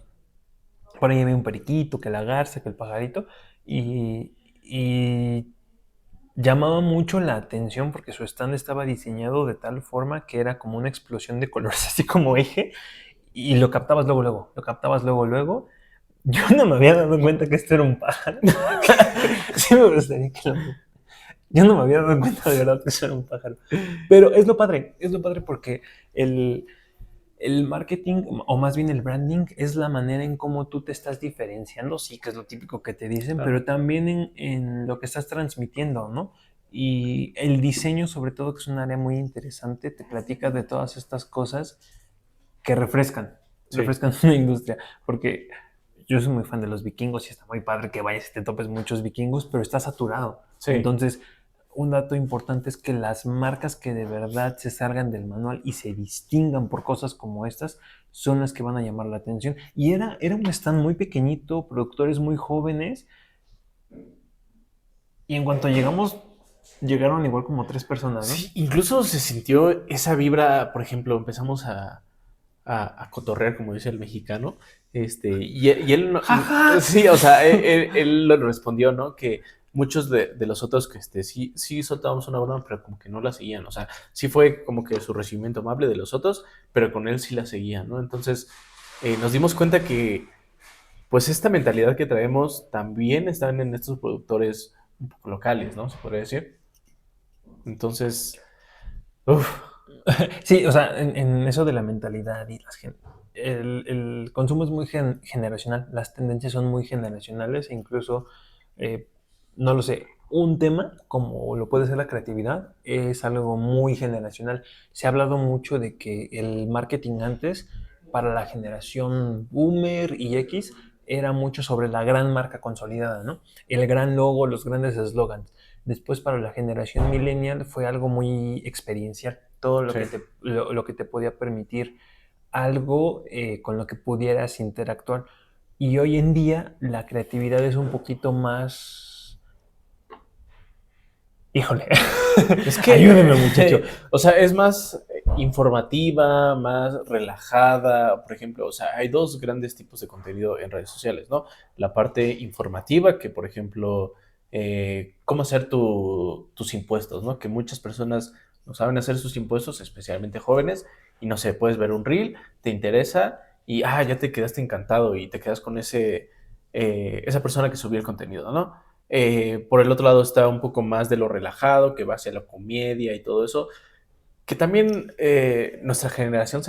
Por ahí había un periquito, que la garza, que el pajarito, y llamaba mucho la atención porque su stand estaba diseñado de tal forma que era como una explosión de colores, así como eje, y lo captabas luego, luego, lo captabas luego, luego. Yo no me había dado cuenta que esto era un pájaro. Sí me gustaría que lo... Yo no me había dado cuenta de verdad que eso era un pájaro. Pero es lo padre porque el marketing, o más bien el branding, es la manera en cómo tú te estás diferenciando, sí, que es lo típico que te dicen, Claro. pero también en lo que estás transmitiendo, ¿no? Y el diseño, sobre todo, que es un área muy interesante, te platica de todas estas cosas que refrescan una industria, porque yo soy muy fan de los vikingos y está muy padre que vayas y te topes muchos vikingos, pero está saturado. Sí. Entonces, un dato importante es que las marcas que de verdad se salgan del manual y se distingan por cosas como estas son las que van a llamar la atención. Y era un stand muy pequeñito, productores muy jóvenes. Y en cuanto llegamos, llegaron igual como 3 personas, ¿no? Sí, incluso se sintió esa vibra, por ejemplo, empezamos a a cotorrear, como dice el mexicano, y él, ¡Jaja! sí, o sea, él lo respondió, ¿no? Que muchos de los otros que sí soltábamos una broma, pero como que no la seguían, o sea, sí fue como que su recibimiento amable de los otros, pero con él sí la seguían, ¿no? Entonces nos dimos cuenta que pues esta mentalidad que traemos también está en estos productores un poco locales, ¿no? Se podría decir. Entonces, uff, Sí, o sea, en eso de la mentalidad y el consumo es muy generacional, las tendencias son muy generacionales, e incluso, eh, no lo sé, un tema como lo puede ser la creatividad es algo muy generacional. Se ha hablado mucho de que el marketing antes, para la generación boomer y X, era mucho sobre la gran marca consolidada, ¿no? El gran logo, los grandes eslogans. Después, para la generación millennial fue algo muy experiencial, todo sí. lo que te podía permitir algo con lo que pudieras interactuar. Y hoy en día la creatividad es un poquito más... Híjole, Es ayúdeme muchacho. que, o sea, es más informativa, más relajada, por ejemplo, o sea, hay dos grandes tipos de contenido en redes sociales, ¿no? La parte informativa, que por ejemplo, cómo hacer tus impuestos, ¿no? Que muchas personas no saben hacer sus impuestos, especialmente jóvenes, y no sé, puedes ver un reel, te interesa, y ya te quedaste encantado y te quedas con esa persona que subió el contenido, ¿no? Por el otro lado está un poco más de lo relajado, que va hacia la comedia y todo eso, que también nuestra generación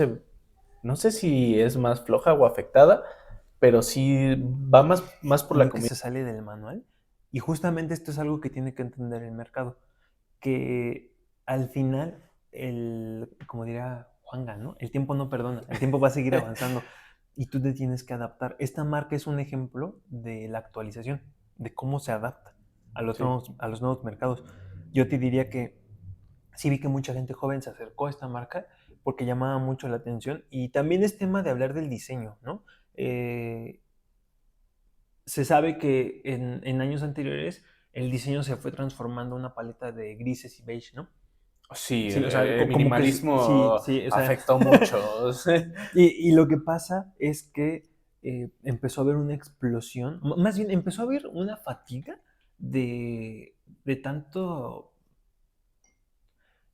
no sé si es más floja o afectada, pero sí va más por la Que comedia. se sale del manual. Y justamente esto es algo que tiene que entender el mercado, que al final, como diría Juanga, ¿no? El tiempo no perdona, el tiempo va a seguir avanzando y tú te tienes que adaptar. Esta marca es un ejemplo de la actualización, de cómo se adapta Sí, a los nuevos mercados. Yo te diría que sí vi que mucha gente joven se acercó a esta marca porque llamaba mucho la atención y también es tema de hablar del diseño, ¿no? Eh, Se sabe que en años anteriores el diseño se fue transformando en una paleta de grises y beige, ¿no? sí, Sí, o sea, el como que sí, minimalismo sí, o sea, afectó mucho. y lo que pasa es que empezó a haber una explosión, más bien empezó a haber una fatiga de tanto,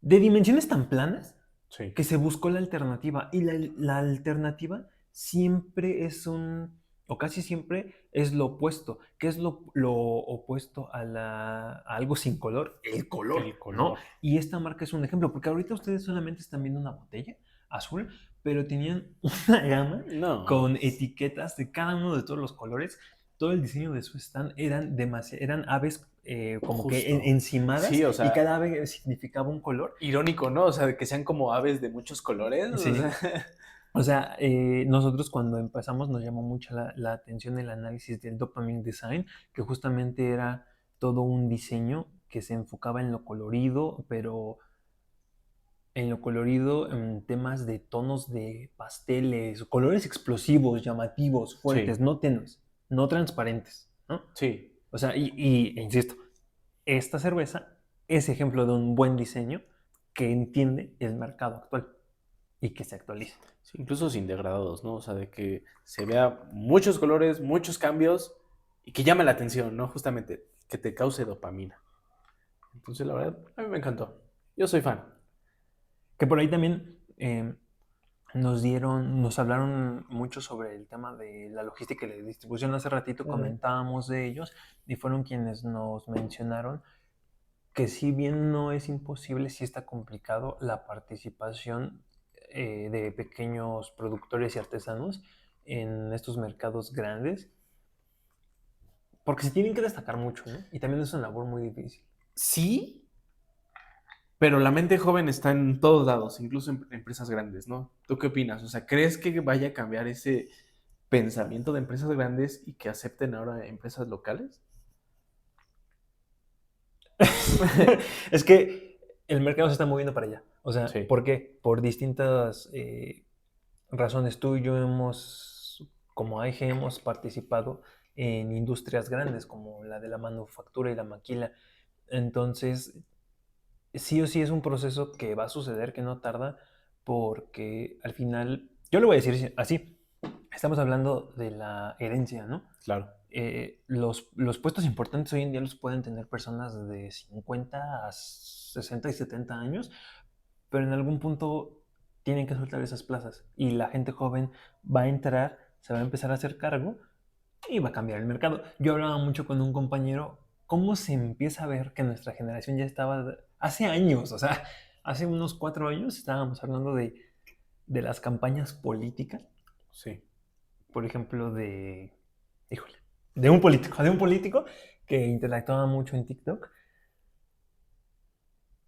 de dimensiones tan planas Sí, que se buscó la alternativa. Y la alternativa siempre es o casi siempre es lo opuesto. ¿Qué es lo opuesto a algo sin color? El el color, ¿no? color. Y esta marca es un ejemplo, porque ahorita ustedes solamente están viendo una botella azul, pero tenían una gama No, con etiquetas de cada uno de todos los colores. Todo el diseño de su stand eran aves como que justo. encimadas Sí, o y sea, cada ave significaba un color. irónico, ¿no? O sea, de que sean como aves de muchos colores. O Sí. sea, O sea, nosotros cuando empezamos nos llamó mucho la atención el análisis del dopamine design, que justamente era todo un diseño que se enfocaba en lo colorido, pero en lo colorido en temas de tonos de pasteles, colores explosivos, llamativos, fuertes, sí, no tenues, no transparentes, ¿no? sí. O sea, e insisto, esta cerveza es ejemplo de un buen diseño que entiende el mercado actual y que se actualiza. Sí, incluso sin degradados, ¿no? O sea, de que se vea muchos colores, muchos cambios y que llame la atención, ¿no? Justamente, que te cause dopamina. Entonces, la verdad, a mí me encantó. Yo soy fan. Que por ahí también nos hablaron mucho sobre el tema de la logística y la distribución. Hace ratito Mm. comentábamos de ellos y fueron quienes nos mencionaron que si bien no es imposible, sí está complicado la participación de pequeños productores y artesanos en estos mercados grandes, porque se tienen que destacar mucho, ¿no? Y también es una labor muy difícil. Sí, pero la mente joven está en todos lados, incluso en empresas grandes, ¿no? ¿Tú qué opinas? O sea, ¿crees que vaya a cambiar ese pensamiento de empresas grandes y que acepten ahora empresas locales? Es que el mercado se está moviendo para allá. O sea, Sí, ¿por qué? Por distintas razones. Tú y yo como AEG, hemos participado en industrias grandes como la de la manufactura y la maquila. Entonces, sí o sí es un proceso que va a suceder, que no tarda, porque al final Yo lo voy a decir así. Estamos hablando de la herencia, ¿no? Claro. Los puestos importantes hoy en día los pueden tener personas de 50 a 60 y 70 años, pero en algún punto tienen que soltar esas plazas y la gente joven va a entrar, se va a empezar a hacer cargo y va a cambiar el mercado. Yo hablaba mucho con un compañero cómo se empieza a ver que nuestra generación ya estaba hace años, o sea, hace unos 4 años estábamos hablando de las campañas políticas, Sí. por ejemplo, híjole, de un político que interactuaba mucho en TikTok.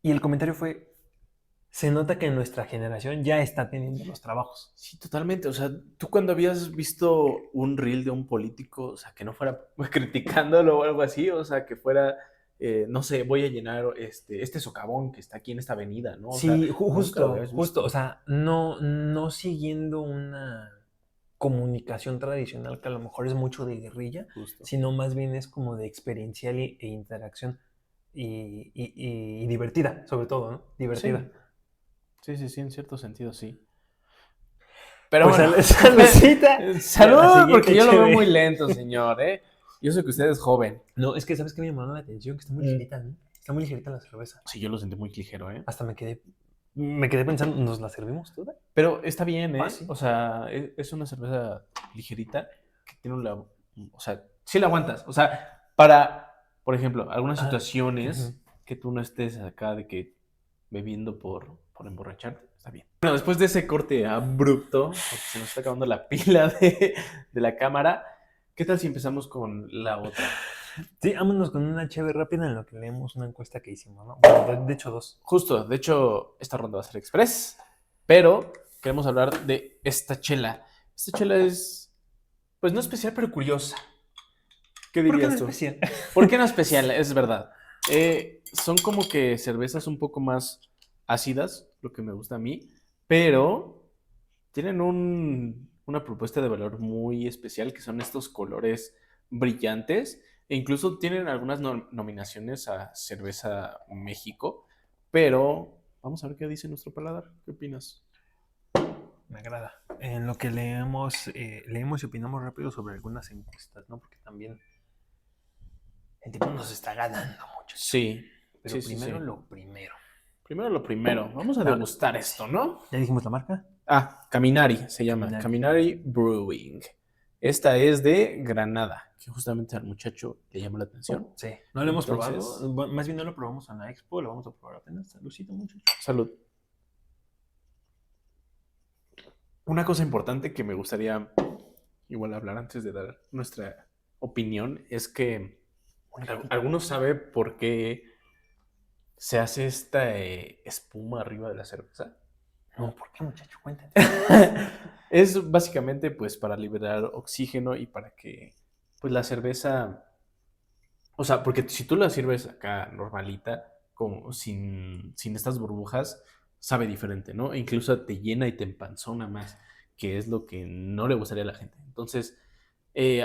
Y el comentario fue, se nota que nuestra generación ya está teniendo los trabajos. Sí, totalmente. O sea, tú cuando habías visto un reel de un político, o sea, que no fuera criticándolo o algo así, o sea, que fuera, no sé, voy a llenar este socavón que está aquí en esta avenida, ¿no? O sea, Sí, nunca lo justo, habías justo, o visto. sea, no siguiendo una comunicación tradicional que a lo mejor es mucho de guerrilla, Justo. sino más bien es como de experiencial e interacción y divertida, sobre todo, ¿no? Divertida. Sí, sí, en cierto sentido, sí. Pero Pues bueno, saludcita y a la salud, porque siguiente yo lo veo muy chévere. lento, señor, ¿eh? Yo sé que usted es joven. No, es que ¿sabes qué me llamó la atención? Que está muy ligerita, ¿no? Está muy ligerita la cerveza. Sí, yo lo sentí muy ligero, ¿eh? Hasta me quedé pensando, ¿nos la servimos toda? Pero está bien, Ah, ¿eh? sí. O sea, es una cerveza ligerita que tiene o sea, sí la aguantas. O sea, por ejemplo, algunas Ah, ujú. situaciones que tú no estés acá de que bebiendo por emborracharte, está bien. Bueno, después de ese corte abrupto, porque se nos está acabando la pila de la cámara, ¿qué tal si empezamos con la otra? Sí, vámonos con una chévere rápida en lo que leemos una encuesta que hicimos, ¿no? Bueno, de hecho, dos. Justo, de hecho, esta ronda va a ser express, pero queremos hablar de esta chela. Esta chela es, pues no especial, pero curiosa. ¿Qué ¿Por qué no dirías tú? especial? ¿Por qué no especial? Es verdad. Son como que cervezas un poco más ácidas, lo que me gusta a mí, pero tienen una propuesta de valor muy especial, que son estos colores brillantes, e incluso tienen algunas nominaciones a Cerveza México, pero vamos a ver qué dice nuestro paladar. ¿Qué opinas? Me agrada. En lo que leemos y opinamos rápido sobre algunas encuestas, ¿no? Porque también el tiempo nos está ganando, muchacho. Sí, Pero sí, sí, primero sí. lo primero. Primero lo primero, vamos a La- degustar sí. esto, ¿no? ¿Ya dijimos la marca? Ah, Caminari se llama, Caminari. Caminari Brewing. Esta es de Granada, que justamente al muchacho le llamó la atención. Sí. No lo hemos Entonces, probado. Más bien no lo probamos en la expo. Lo vamos a probar apenas. Saludcita, muchacho. salud. Una cosa importante que me gustaría igual hablar antes de dar nuestra opinión es que ¿alguno sabe por qué se hace esta espuma arriba de la cerveza? No, ¿por qué, muchacho? Cuéntame. Es básicamente pues para liberar oxígeno y para que pues la cerveza, o sea, porque si tú la sirves acá normalita, como sin estas burbujas, sabe diferente, ¿no? E incluso te llena y te empanzona más, que es lo que no le gustaría a la gente. Entonces,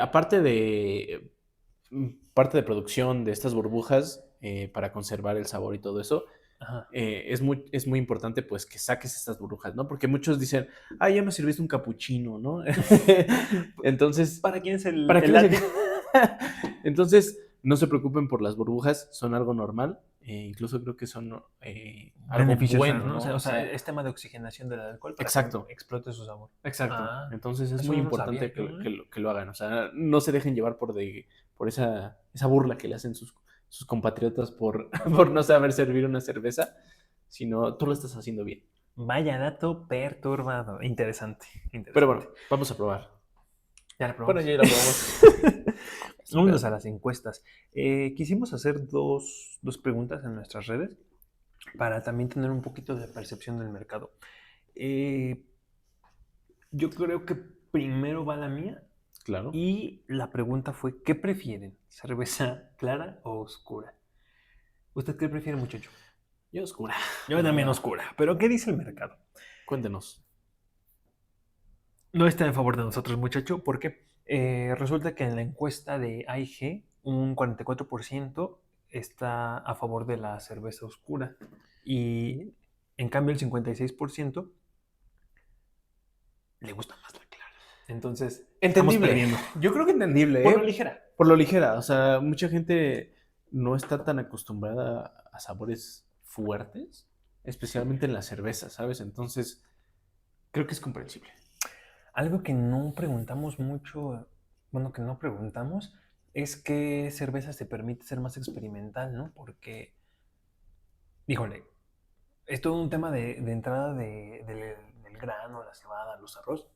aparte de parte de producción de estas burbujas, para conservar el sabor y todo eso, Ajá. es muy importante pues que saques estas burbujas, ¿no? Porque muchos dicen, ah, ya me sirviste un capuchino, ¿no? Entonces, ¿Para quién es el, ¿para qué el les... latte? Entonces, no se preocupen por las burbujas, son algo normal, incluso creo que son algo Beneficiosas, bueno, ¿no? ¿no? O O sea, sea, es tema de oxigenación del alcohol para que exacto, explote su sabor. exacto. Ah, Entonces es eso muy no lo sabía importante yo, ¿eh? que lo hagan, o sea, no se dejen llevar por esa burla que le hacen sus compatriotas por, por no saber servir una cerveza, sino tú lo estás haciendo bien. Vaya dato perturbador. Interesante, Pero interesante. bueno, vamos a probar. Ya la Bueno, probamos. ya la probamos. Vámonos a las encuestas. Quisimos hacer dos preguntas en nuestras redes para también tener un poquito de percepción del mercado. Eh, yo creo que primero va la mía Claro. y la pregunta fue, ¿qué prefieren? ¿Cerveza clara o oscura? ¿Usted qué prefiere, muchacho? Y oscura, Yo la también verdad. oscura, pero ¿qué dice el mercado? Cuéntenos. No está en favor de nosotros, muchacho, porque resulta que en la encuesta de AIG un 44% está a favor de la cerveza oscura y en cambio el 56% le gusta más la clara. Entonces, estamos Entendible. perdiendo. Yo creo que entendible, Por lo ¿eh? ligera. Por lo ligera. O sea, mucha gente no está tan acostumbrada a sabores fuertes, especialmente en la cerveza, ¿sabes? Entonces, creo que es comprensible. Algo que no preguntamos mucho, bueno, que no preguntamos, es qué cerveza te permite ser más experimental, ¿no? Porque, híjole, es todo un tema de entrada del grano, la cebada, los arroz,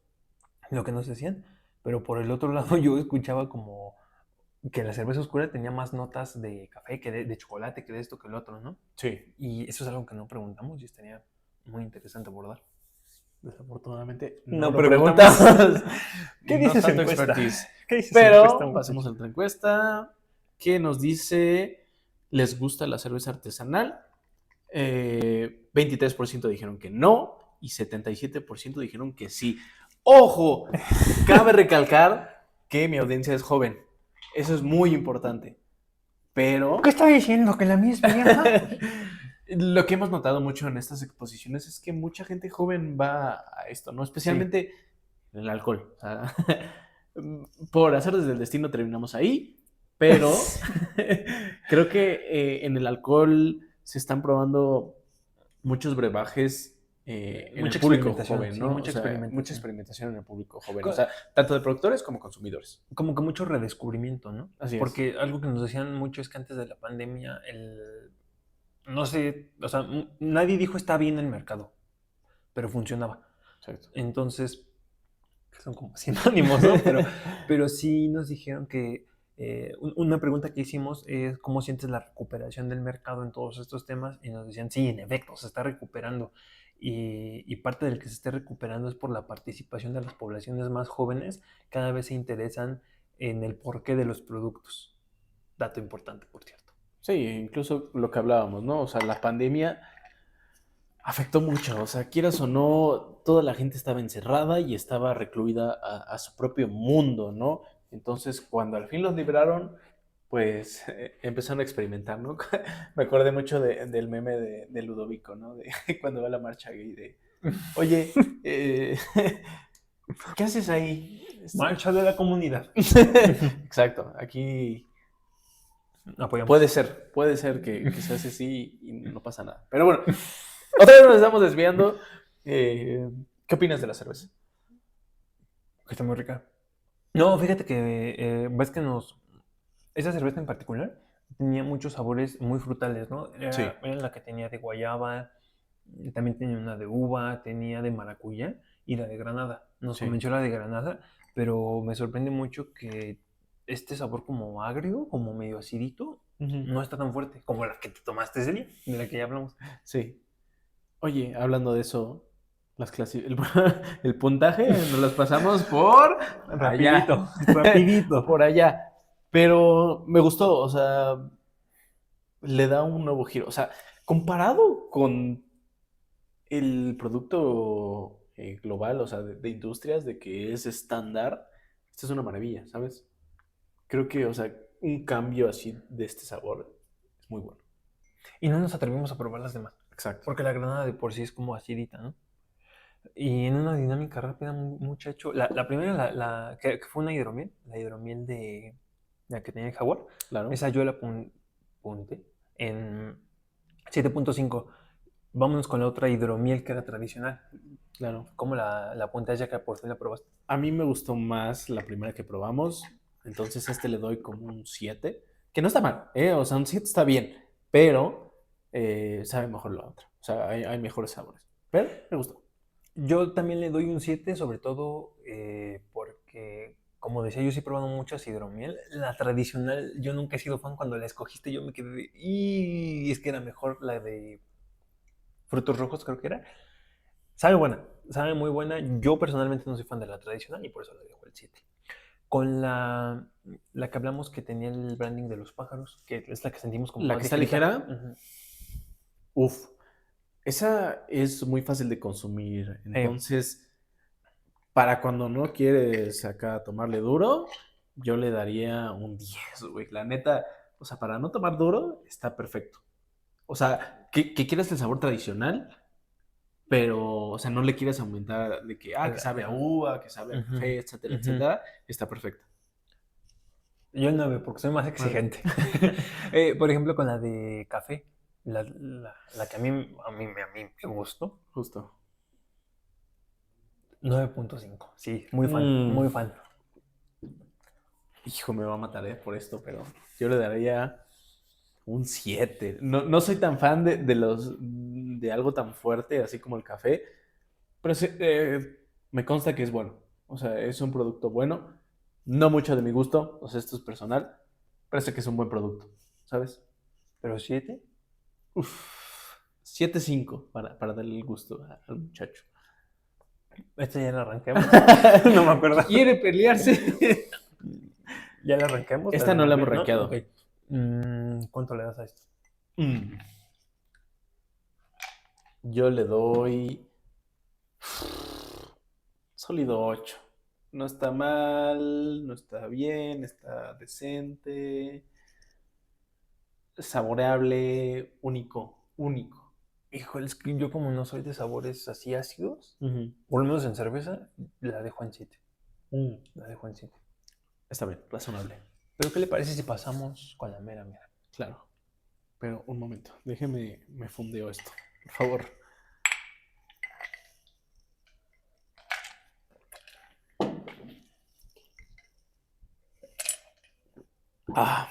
lo que nos decían, pero por el otro lado yo escuchaba como que la cerveza oscura tenía más notas de café, que de chocolate, que de esto, que el otro, ¿no? Sí. Y eso es algo que no preguntamos y estaría muy interesante abordar. Desafortunadamente no No lo preguntamos. preguntamos. ¿Qué No dice su tanto encuesta? expertise. ¿Qué dice su encuesta, Pero pasemos muchachos? a otra encuesta que nos dice, ¿les gusta la cerveza artesanal? 23% dijeron que no y 77% dijeron que sí. ¡Ojo! Cabe recalcar que mi audiencia es joven. Eso es muy importante. Pero ¿Qué está diciendo? ¿Que la mía es vieja? lo que hemos notado mucho en estas exposiciones es que mucha gente joven va a esto, ¿no? Especialmente en el alcohol. O sea, por hacer desde el destino terminamos ahí, pero creo que en el alcohol se están probando muchos brebajes en el Mucha público experimentación, joven, sí, ¿no? O mucha sea, mucha experimentación. experimentación en el público joven, o Co- sea, tanto de productores como consumidores. Como que mucho redescubrimiento, ¿no? Así es. Porque algo que nos decían mucho es que antes de la pandemia, no sé, o sea, nadie dijo está bien el mercado, pero funcionaba. Exacto. Entonces, son como sinónimos, ¿no? Pero sí nos dijeron que una pregunta que hicimos es cómo sientes la recuperación del mercado en todos estos temas y nos decían, sí, en efecto, se está recuperando y parte del que se esté recuperando es por la participación de las poblaciones más jóvenes, cada vez se interesan en el porqué de los productos. Dato importante, por cierto. Sí, incluso lo que hablábamos, ¿no? O sea, la pandemia afectó mucho, o sea, quieras o no, toda la gente estaba encerrada y estaba recluida a su propio mundo, ¿no? Entonces, cuando al fin los liberaron, pues empezaron a experimentar, ¿no? Me acordé mucho del meme de Ludovico, ¿no? De cuando va a la marcha gay de, oye, ¿qué haces ahí? Marcha de la comunidad. Exacto, aquí Apoyamos. puede ser que se hace así y no pasa nada. Pero bueno, otra vez nos estamos desviando. ¿Qué opinas de la cerveza? Que está muy rica. No, fíjate que ves que esa cerveza en particular tenía muchos sabores muy frutales, ¿no? Sí. Era la que tenía de guayaba, también tenía una de uva, tenía de maracuyá y la de granada. Nos Sí. convenció la de granada, pero me sorprende mucho que este sabor como agrio, como medio acidito, Ujú. no está tan fuerte como la que te tomaste ese día, de la que ya hablamos. Sí. Oye, hablando de eso, el puntaje nos los pasamos por allá. Rapidito, rapidito. Por allá. Pero me gustó, o sea, le da un nuevo giro. O sea, comparado con el producto global, o sea, de industrias, de que es estándar, esta es una maravilla, ¿sabes? Creo que, o sea, un cambio así de este sabor es muy bueno. Y no nos atrevimos a probar las demás, Exacto. porque la granada de por sí es como acidita, ¿no? Y en una dinámica rápida, muchacho, la primera, que fue una hidromiel, la hidromiel de la que tenía el Jaguar, Claro, esa yo la punté en 7.5. Vámonos con la otra hidromiel que era tradicional. claro. ¿Cómo la puntaste ya que por fin la probaste? A mí me gustó más la primera que probamos, entonces a este le doy como un 7, que no está mal, ¿eh? O sea, un 7 está bien, pero sabe mejor la otra. O sea, hay mejores sabores. Pero me gustó. Yo también le doy un 7, sobre todo porque, como decía, yo sí he probado muchas hidromiel. La tradicional, yo nunca he sido fan. Cuando la escogiste, yo me quedé de, y es que era mejor la de frutos rojos, creo que era. Sabe buena, sabe muy buena. Yo personalmente no soy fan de la tradicional y por eso le dejo el 7. Con la que hablamos que tenía el branding de los pájaros, que es la que sentimos como La más que está ligerita. ligera, uff, esa es muy fácil de consumir. Entonces, para cuando no quieres acá tomarle duro, yo le daría un 10, güey. La neta, o sea, para no tomar duro, está perfecto. O sea, que quieras el sabor tradicional, pero, o sea, no le quieres aumentar de que sabe a uva, que sabe a Ujú, café, etcétera, ujú. etcétera, está perfecto. Yo el 9 porque soy más Vale. exigente. Por ejemplo, con la de café, la que a mí me gustó, Justo. 9.5. Sí, muy fan, Mm, muy fan. hijo, me va a matar por esto, pero yo le daría un 7. No, no soy tan fan de algo tan fuerte, así como el café, pero sí, me consta que es bueno. O sea, es un producto bueno. No mucho de mi gusto, o sea, esto es personal, pero sé que es un buen producto, ¿sabes? ¿Pero 7? Uf, 7.5 para darle el gusto al muchacho. ¿Este ya lo arranquemos? No me acuerdo. Quiere pelearse. ¿Ya la arranquemos? Esta no la hemos ¿No? Ok. rankeado. ¿Cuánto le das a esto? Mm, yo le doy sólido 8. No está mal, no está bien, está decente, saboreable, único, único. Híjole, es que yo como no soy de sabores así ácidos, Ujú. por lo menos en cerveza, la dejo en 7. Mm, La dejo en 7. está bien, razonable, ¿Pero qué le parece si pasamos con la mera mera? claro. Pero un momento, déjeme, me fundeo esto, por favor. Ah,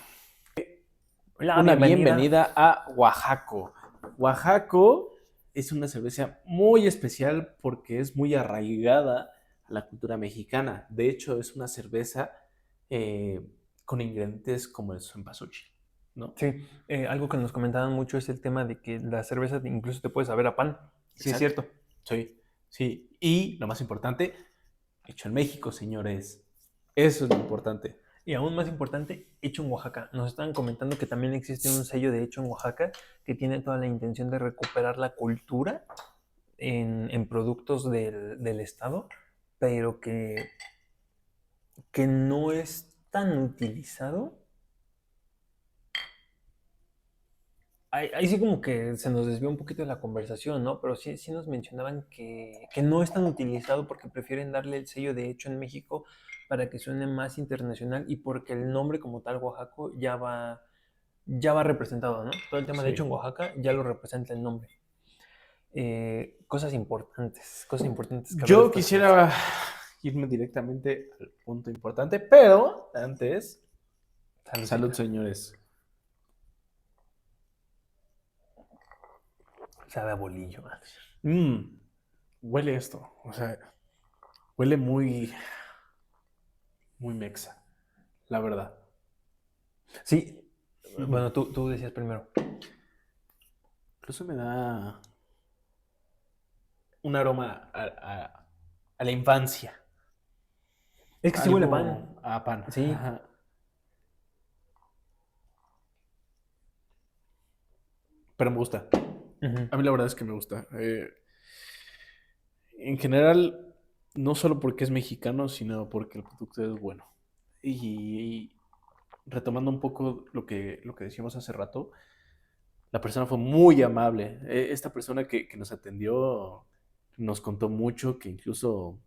La una bienvenida. bienvenida a Oaxaco. Oaxaco es una cerveza muy especial porque es muy arraigada a la cultura mexicana. De hecho, es una cerveza eh, con ingredientes como el cempasúchil, ¿no? Sí, algo que nos comentaban mucho es el tema de que la cerveza incluso te puede saber a pan. Sí, es Exacto. cierto. Sí, sí. Y lo más importante, hecho en México, señores. Eso es lo importante. Y aún más importante, hecho en Oaxaca. Nos estaban comentando que también existe un sello de hecho en Oaxaca que tiene toda la intención de recuperar la cultura en productos del estado, pero que no es tan utilizado. Ahí sí como que se nos desvió un poquito de la conversación, ¿no? Pero sí, sí nos mencionaban que no es tan utilizado porque prefieren darle el sello de hecho en México para que suene más internacional y porque el nombre como tal, Oaxaco, ya va representado, ¿no? Todo el tema de hecho en Sí. Oaxaca ya lo representa el nombre. Cosas importantes que hablar de Yo esta cerveza. quisiera irme directamente al punto importante, pero antes, salud, Saludcita. señores. Sabe a bolillo. Mm, huele esto, o sea, huele muy, muy mexa, la verdad. Sí, Ujú. bueno, tú decías primero. Incluso me da un aroma a la infancia, Es que sí huele a pan. algo a pan. Sí. Ajá. Pero me gusta. Ujú. A mí la verdad es que me gusta. En general, no solo porque es mexicano, sino porque el producto es bueno. Y retomando un poco lo que decíamos hace rato, la persona fue muy amable. Esta persona que nos atendió nos contó mucho, que incluso,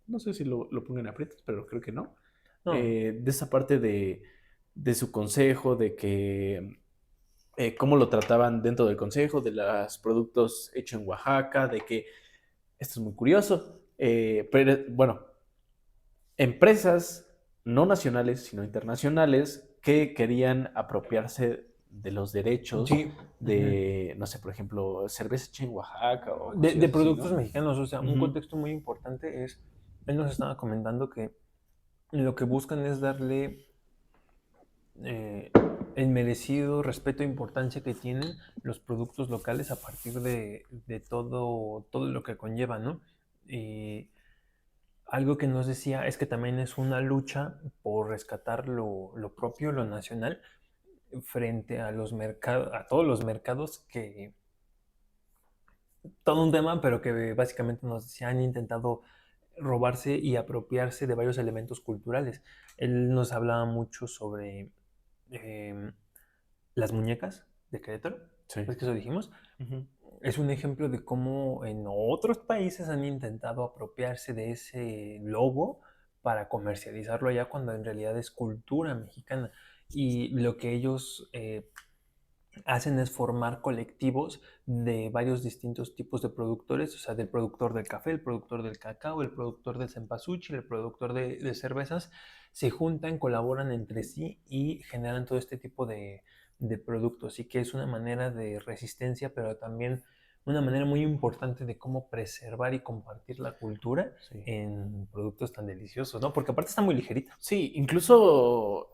no sé si lo pongan en aprietos, pero creo que no. No. De esa parte de su consejo, de que cómo lo trataban dentro del consejo, de los productos hechos en Oaxaca, de que esto es muy curioso, pero bueno, empresas no nacionales, sino internacionales, que querían apropiarse de los derechos Sí. Ujú. de, no sé, por ejemplo, cerveza hecha en Oaxaca o De cosillas así, productos ¿no? mexicanos, o sea, un Ujú. contexto muy importante es, él nos estaba comentando que lo que buscan es darle eh, el merecido respeto e importancia que tienen los productos locales a partir de todo lo que conlleva, ¿no? Y algo que nos decía es que también es una lucha por rescatar lo propio, lo nacional, frente a los mercados, a todos los mercados que, todo un tema, pero que básicamente nos decía, han intentado robarse y apropiarse de varios elementos culturales. Él nos hablaba mucho sobre eh, las muñecas de Querétaro, Sí. ¿ves que eso dijimos? Ujú. es un ejemplo de cómo en otros países han intentado apropiarse de ese logo para comercializarlo allá cuando en realidad es cultura mexicana. Y lo que ellos hacen es formar colectivos de varios distintos tipos de productores, o sea, del productor del café, el productor del cacao, el productor del cempasúchil, el productor de cervezas, se juntan, colaboran entre sí y generan todo este tipo de productos. Y que es una manera de resistencia, pero también una manera muy importante de cómo preservar y compartir la cultura Sí. en productos tan deliciosos, ¿no? Porque aparte está muy ligerito. Sí, incluso,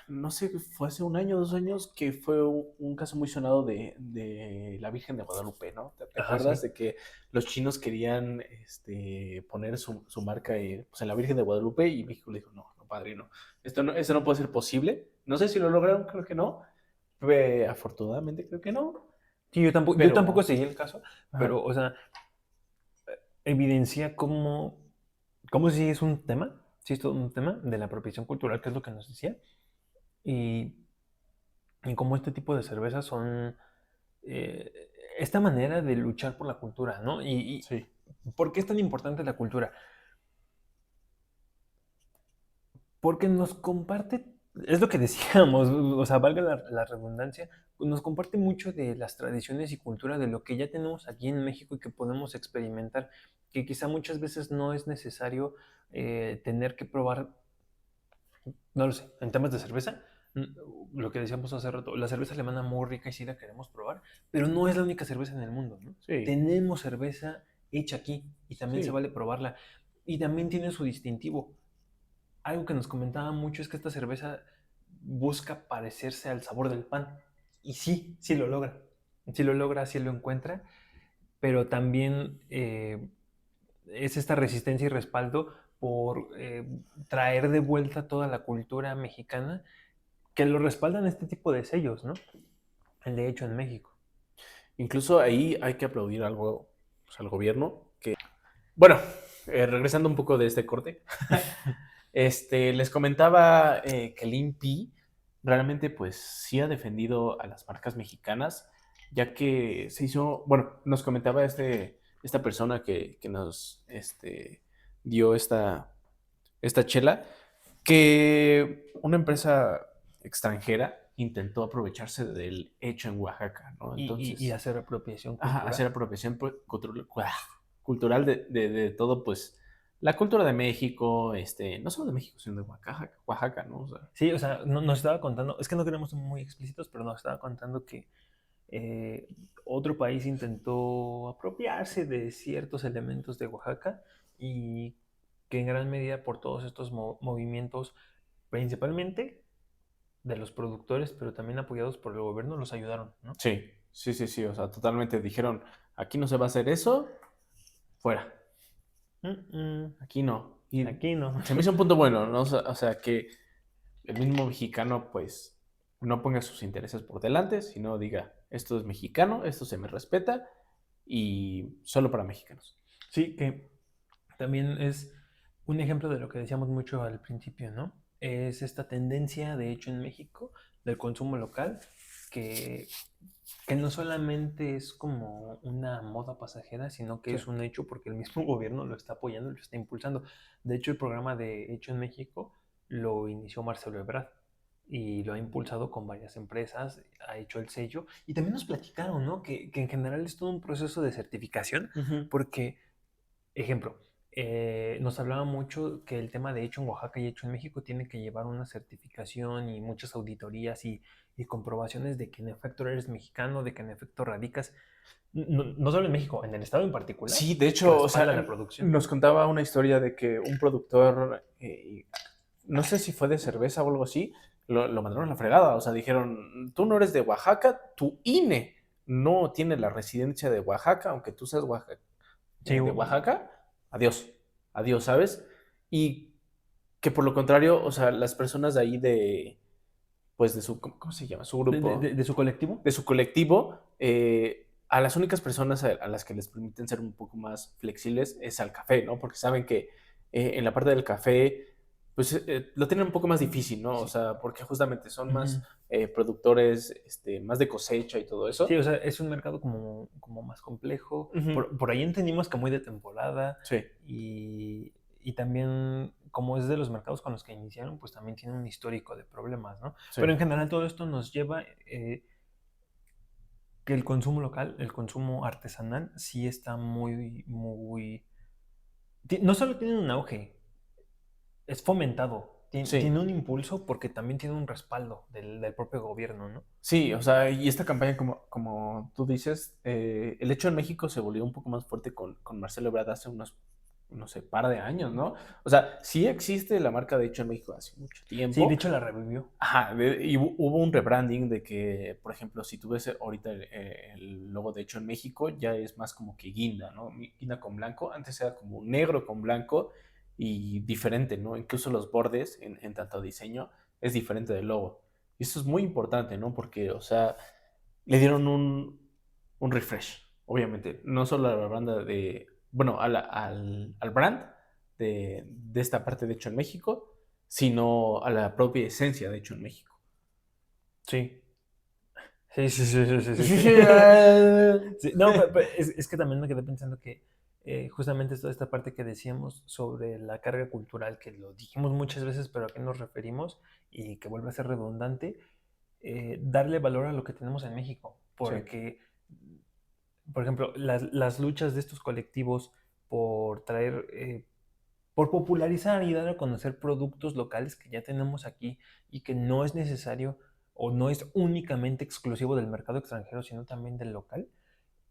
no sé, fue hace un año, 2 años, que fue un caso muy sonado de la Virgen de Guadalupe, ¿no? ¿Te Ajá, acuerdas sí. de que los chinos querían poner su marca pues, en la Virgen de Guadalupe y México le dijo, no, no, padrino, esto no puede ser posible. No sé si lo lograron, creo que no. Afortunadamente creo que no, Sí, yo tampoco pero... seguí el caso, Ajá. pero, o sea, evidencia cómo sí es un tema, sí es todo un tema de la apropiación cultural, que es lo que nos decía, y, y cómo este tipo de cervezas son esta manera de luchar por la cultura, ¿no? Sí, ¿Por qué es tan importante la cultura? Porque nos comparte, es lo que decíamos, o sea, valga la redundancia, nos comparte mucho de las tradiciones y cultura de lo que ya tenemos aquí en México y que podemos experimentar, que quizá muchas veces no es necesario tener que probar, no lo sé, en temas de cerveza, lo que decíamos hace rato, la cerveza alemana muy rica y sí la queremos probar, pero no es la única cerveza en el mundo, ¿no? sí, Tenemos cerveza hecha aquí y también se sí. vale probarla. Y también tiene su distintivo. Algo que nos comentaba mucho es que esta cerveza busca parecerse al sabor del pan. Y sí, sí lo logra. Sí lo logra, sí lo encuentra, pero también es esta resistencia y respaldo por traer de vuelta toda la cultura mexicana que lo respaldan este tipo de sellos, ¿no? El de hecho en México. Incluso ahí hay que aplaudir algo pues, al gobierno. Bueno, regresando un poco de este corte, les comentaba que el INPI realmente pues sí ha defendido a las marcas mexicanas, ya que se hizo, bueno, nos comentaba esta persona que nos dio esta chela, que una empresa extranjera intentó aprovecharse del hecho en Oaxaca, ¿no? Y Entonces, hacer apropiación hacer cultural. apropiación cultural de todo, pues, la cultura de México, no solo de México, sino de Oaxaca, ¿no? O sea, Sí, o sea, nos estaba contando, es que no queremos ser muy explícitos, pero nos estaba contando que eh, otro país intentó apropiarse de ciertos elementos de Oaxaca y que en gran medida por todos estos movimientos, principalmente de los productores, pero también apoyados por el gobierno, los ayudaron, ¿no? sí, sí, sí, sí, o sea, totalmente dijeron, aquí no se va a hacer eso, fuera, Mm, mm, aquí no. Y aquí no. se me hizo un punto bueno, ¿no? O sea, que el mismo mexicano, pues, no ponga sus intereses por delante, sino diga, esto es mexicano, esto se me respeta y solo para mexicanos. Sí, que también es un ejemplo de lo que decíamos mucho al principio, ¿no? Es esta tendencia, de hecho, en México, del consumo local, que, que no solamente es como una moda pasajera, sino que Sí. es un hecho porque el mismo gobierno lo está apoyando, lo está impulsando. De hecho, el programa de Hecho en México lo inició Marcelo Ebrard y lo ha impulsado con varias empresas, ha hecho el sello y también nos platicaron, ¿no? Que en general es todo un proceso de certificación Ujú. porque, ejemplo, nos hablaba mucho que el tema de hecho en Oaxaca y hecho en México tiene que llevar una certificación y muchas auditorías y comprobaciones de que en efecto eres mexicano, de que en efecto radicas, no solo en México, en el estado en particular, Sí, de que hecho, o respalda la sea, producción. nos contaba una historia de que un productor, no sé si fue de cerveza o algo así, lo mandaron a la fregada. O sea, dijeron, tú no eres de Oaxaca, tu INE no tiene la residencia de Oaxaca, aunque tú seas Sí, de Oaxaca, adiós, adiós, ¿sabes? Y que por lo contrario, o sea, las personas de ahí pues de su, ¿cómo se llama? Su grupo, de su colectivo. de su colectivo, a las únicas personas a las que les permiten ser un poco más flexibles es al café, ¿no? Porque saben que en la parte del café pues lo tienen un poco más difícil, ¿no? O Sí. sea, porque justamente son más Ujú. productores, más de cosecha y todo Sí, eso. o sea, es un mercado como más complejo. Ujú. Por ahí entendimos que muy de temporada Sí, y también como es de los mercados con los que iniciaron, pues también tiene un histórico de problemas, ¿no? Pero sí. en general todo esto nos lleva que el consumo local, el consumo artesanal, sí está no solo tiene un auge, es fomentado, Sí, tiene un impulso porque también tiene un respaldo del propio gobierno, ¿no? sí, o sea, y esta campaña, como tú dices, el hecho en México se volvió un poco más fuerte con Marcelo Ebrard hace unos, no sé, par de años, ¿no? O sea, sí existe la marca de hecho en México hace mucho Sí, de tiempo. hecho la revivió. Ajá, y hubo un rebranding de que, por ejemplo, si tú ves ahorita el logo de hecho en México, ya es más como que guinda, ¿no? Guinda con blanco. Antes era como negro con blanco y diferente, ¿no? Incluso los bordes en tanto diseño es diferente del logo. Y eso es muy importante, ¿no? Porque, o sea, le dieron un refresh, obviamente. No solo a la banda de, bueno, al brand de esta parte de hecho en México, sino a la propia esencia de hecho en México. Sí. Sí, sí, sí, sí, sí, sí, sí. Sí, no, pero es que también me quedé pensando que justamente toda esta parte que decíamos sobre la carga cultural, que lo dijimos muchas veces, pero a qué nos referimos y que vuelve a ser redundante, darle valor a lo que tenemos en México, Sí, porque, por ejemplo, las luchas de estos colectivos por traer, por popularizar y dar a conocer productos locales que ya tenemos aquí y que no es necesario o no es únicamente exclusivo del mercado extranjero, sino también del local,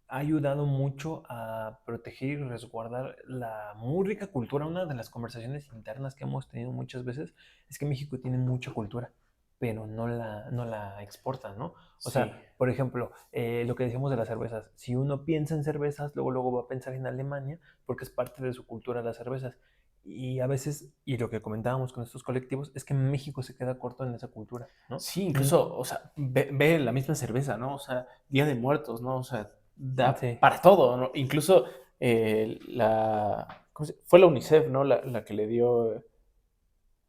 ha ayudado mucho a proteger y resguardar la muy rica cultura. Una de las conversaciones internas que hemos tenido muchas veces es que México tiene mucha cultura, pero no la exporta, ¿no? O sea, sí, por ejemplo, lo que decíamos de las cervezas, si uno piensa en cervezas, luego va a pensar en Alemania, porque es parte de su cultura las cervezas. Y a veces, y lo que comentábamos con estos colectivos, es que México se queda corto en esa cultura, ¿no? sí, incluso, o sea, ve la misma cerveza, ¿no? O sea, Día de Muertos, ¿no? O sea, da Sí. para todo, ¿no? Incluso fue la UNICEF, ¿no? La que le dio,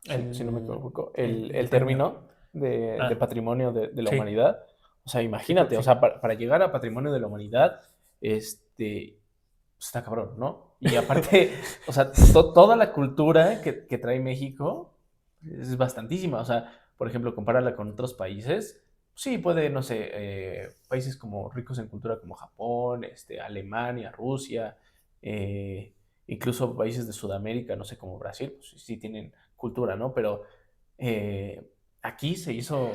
si no me El, equivoco, el el premio. término de Ah, patrimonio de la sí, humanidad. O sea, sí, imagínate, o sí. sea, para llegar a patrimonio de la humanidad, este, pues, está cabrón, ¿no? Y aparte, o sea, toda la cultura que trae México es bastantísima. O sea, por ejemplo, compárala con otros países. Sí, puede, no sé, países como ricos en cultura como Japón, Alemania, Rusia, eh, incluso países de Sudamérica, no sé, como Brasil, pues sí tienen cultura, ¿no? Pero eh, aquí se hizo,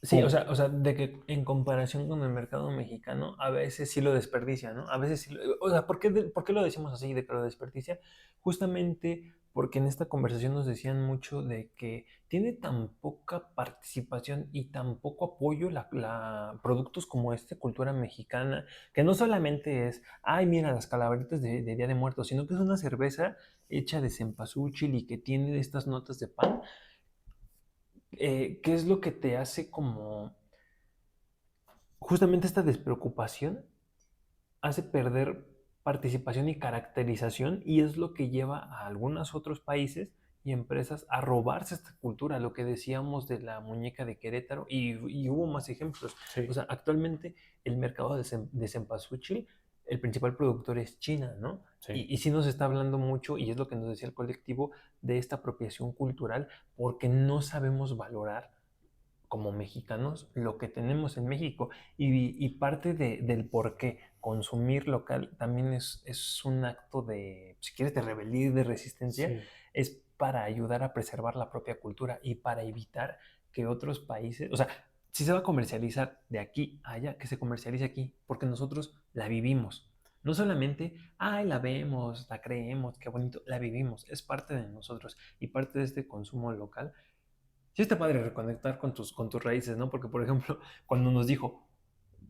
Sí, ¡pum! o sea, de que en comparación con el mercado mexicano, a veces sí lo desperdicia, ¿no? A veces sí o sea, ¿por qué lo decimos así de que lo desperdicia? Justamente porque en esta conversación nos decían mucho de que tiene tan poca participación y tan poco apoyo productos como cultura mexicana, que no solamente es, ay, mira, las calaveritas de Día de Muertos, sino que es una cerveza hecha de cempasúchil y que tiene estas notas de pan. ¿Qué es lo que te hace como justamente esta despreocupación hace perder participación y caracterización y es lo que lleva a algunos otros países y empresas a robarse esta cultura, lo que decíamos de la muñeca de Querétaro y hubo más ejemplos. O Sí, sea, actualmente el mercado de cempasúchil, el principal productor es China, ¿no? sí, Y sí nos está hablando mucho, y es lo que nos decía el colectivo, de esta apropiación cultural, porque no sabemos valorar como mexicanos lo que tenemos en México y parte del por qué consumir local también es un acto de, si quieres, de rebeldía y de resistencia, sí, es para ayudar a preservar la propia cultura y para evitar que otros países, o sea, si se va a comercializar de aquí a allá, que se comercialice aquí, porque nosotros la vivimos. No solamente, ay, la vemos, la creemos, qué bonito, la vivimos, es parte de nosotros y parte de este consumo local. Sí está padre reconectar con tus raíces, ¿no? Porque, por ejemplo, cuando nos dijo,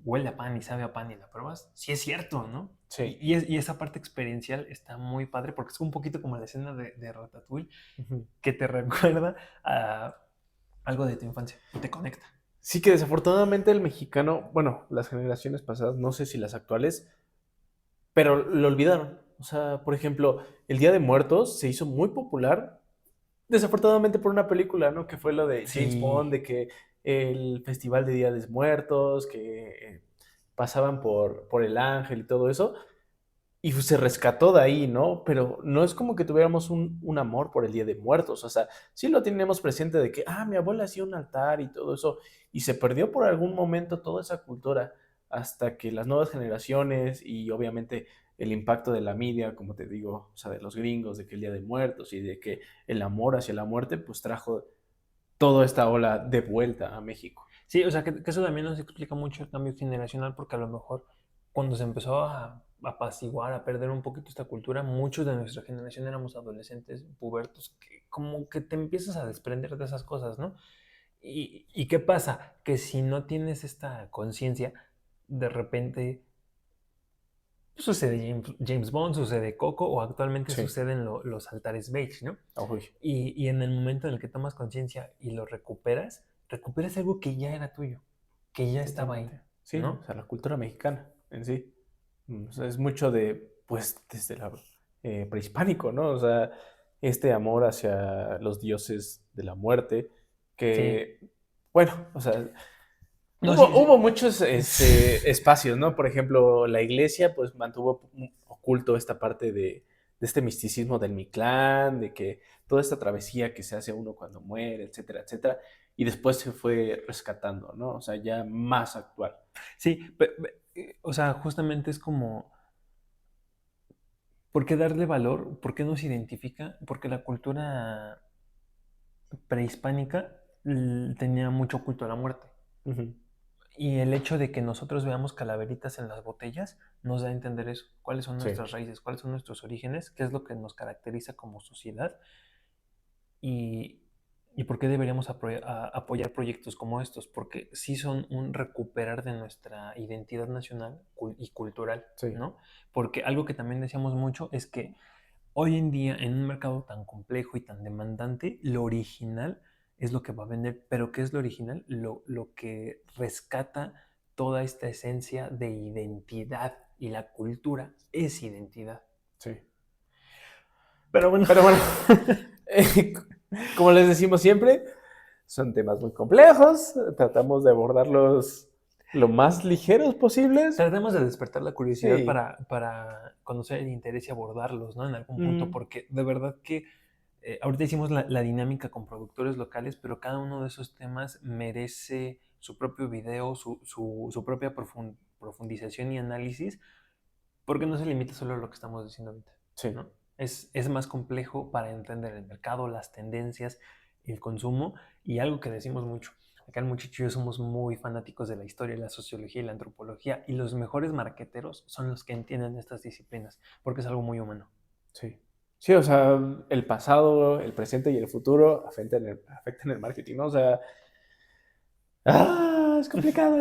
huele a pan y sabe a pan y la pruebas, sí es cierto, ¿no? Y, sí. y, es- y esa parte experiencial está muy padre porque es un poquito como la escena de Ratatouille Ujú. que te recuerda a algo de tu infancia y te conecta. Sí que desafortunadamente el mexicano, bueno, las generaciones pasadas, no sé si las actuales, pero lo olvidaron. O sea, por ejemplo, el Día de Muertos se hizo muy popular desafortunadamente por una película, ¿no? Que fue lo de James Sí. Bond, de que el Festival de Día de Muertos, que pasaban por el ángel y todo eso, y se rescató de ahí, ¿no? Pero no es como que tuviéramos un amor por el Día de Muertos, o sea, sí lo tenemos presente de que, mi abuela hacía un altar y todo eso, y se perdió por algún momento toda esa cultura, hasta que las nuevas generaciones y obviamente el impacto de la media, como te digo, o sea, de los gringos, de que el Día de Muertos y de que el amor hacia la muerte, pues trajo toda esta ola de vuelta a México. Sí, o sea, que eso también nos explica mucho el cambio generacional, porque a lo mejor cuando se empezó a apaciguar, a perder un poquito esta cultura, muchos de nuestra generación éramos adolescentes, pubertos, que como que te empiezas a desprender de esas cosas, ¿no? ¿Y qué pasa? Que si no tienes esta conciencia, de repente pues, sucede James Bond, sucede Coco, o actualmente Sí, suceden los altares beige, ¿no? uy, Y en el momento en el que tomas conciencia y lo recuperas, recuperas algo que ya era tuyo, que ya estaba ahí, totalmente. Sí, o ¿no? sea, la cultura mexicana en sí. O sea, es mucho de, pues, desde la prehispánico, ¿no? O sea, este amor hacia los dioses de la muerte, Sí. que, bueno, o sea, No, hubo muchos sí. espacios, ¿no? Por ejemplo, la iglesia, pues, mantuvo oculto esta parte de este misticismo del Mictlán, de que toda esta travesía que se hace uno cuando muere, etcétera, etcétera, y después se fue rescatando, ¿no? O sea, ya más actual. Sí, o sea, justamente es como, ¿por qué darle valor? ¿Por qué nos identifica? Porque la cultura prehispánica tenía mucho culto a la muerte. Ujú. Y el hecho de que nosotros veamos calaveritas en las botellas nos da a entender eso, cuáles son Sí, nuestras raíces, cuáles son nuestros orígenes, qué es lo que nos caracteriza como sociedad y, y por qué deberíamos apoyar proyectos como estos, porque sí son un recuperar de nuestra identidad nacional y cultural, sí, ¿no? Porque algo que también decíamos mucho es que hoy en día, en un mercado tan complejo y tan demandante, lo original es lo que va a vender. ¿Pero qué es lo original? Lo que rescata toda esta esencia de identidad. Y la cultura es identidad. sí. Pero bueno, Pero bueno, eh, como les decimos siempre, son temas muy complejos, tratamos de abordarlos lo más ligeros posibles. tratemos de despertar la curiosidad Sí. para conocer el interés y abordarlos, ¿no? En algún punto, Mm, porque de verdad que ahorita hicimos la dinámica con productores locales, pero cada uno de esos temas merece su propio video, su propia profundización y análisis, porque no se limita solo a lo que estamos diciendo ahorita, sí, ¿no? Es más complejo para entender el mercado, las tendencias, el consumo y algo que decimos mucho. Acá el muchacho y yo somos muy fanáticos de la historia, la sociología y la antropología, y los mejores marqueteros son los que entienden estas disciplinas, porque es algo muy humano. sí. Sí, o sea, el pasado, el presente y el futuro afectan el marketing, ¿no? O sea, es complicado,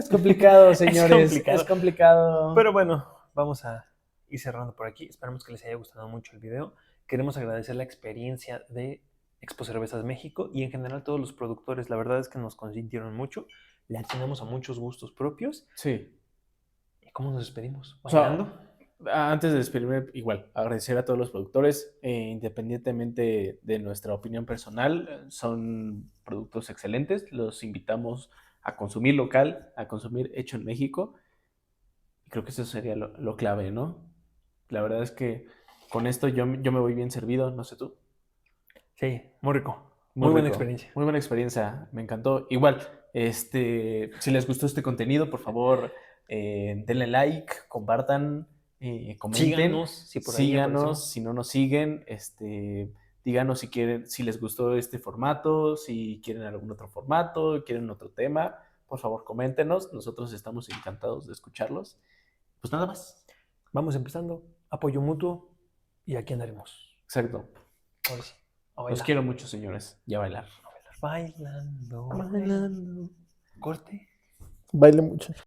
Es señores, es complicado. complicado. Pero bueno, vamos a ir cerrando por aquí. Esperamos que les haya gustado mucho el video. Queremos agradecer la experiencia de Expo Cervezas México y en general todos los productores. La verdad es que nos consintieron mucho. Le atinamos a muchos gustos propios. Sí. ¿Y cómo nos despedimos? O sea, ¿Bailando? antes de despedirme, igual, agradecer a todos los productores, independientemente de nuestra opinión personal, son productos excelentes, los invitamos a consumir local, a consumir hecho en México, y creo que eso sería lo clave, ¿no? La verdad es que con esto yo me voy bien servido, no sé tú. Sí, muy rico. Muy Muy buena rico, experiencia. muy buena experiencia, me encantó. Igual, si les gustó este contenido, por favor, denle like, compartan, comenten, Síganos si por ahí síganos, aparecemos. si no nos siguen, díganos si quieren, si les gustó este formato, si quieren algún otro formato, quieren otro tema, por favor, coméntenos, nosotros estamos encantados de escucharlos. Pues nada más. Vamos empezando. Apoyo mutuo y aquí andaremos. Exacto. Ahora sí, a Los bailar. quiero mucho, señores. Ya a bailar. A bailar. Bailando, bailando. Bailando. Corte. Baile mucho.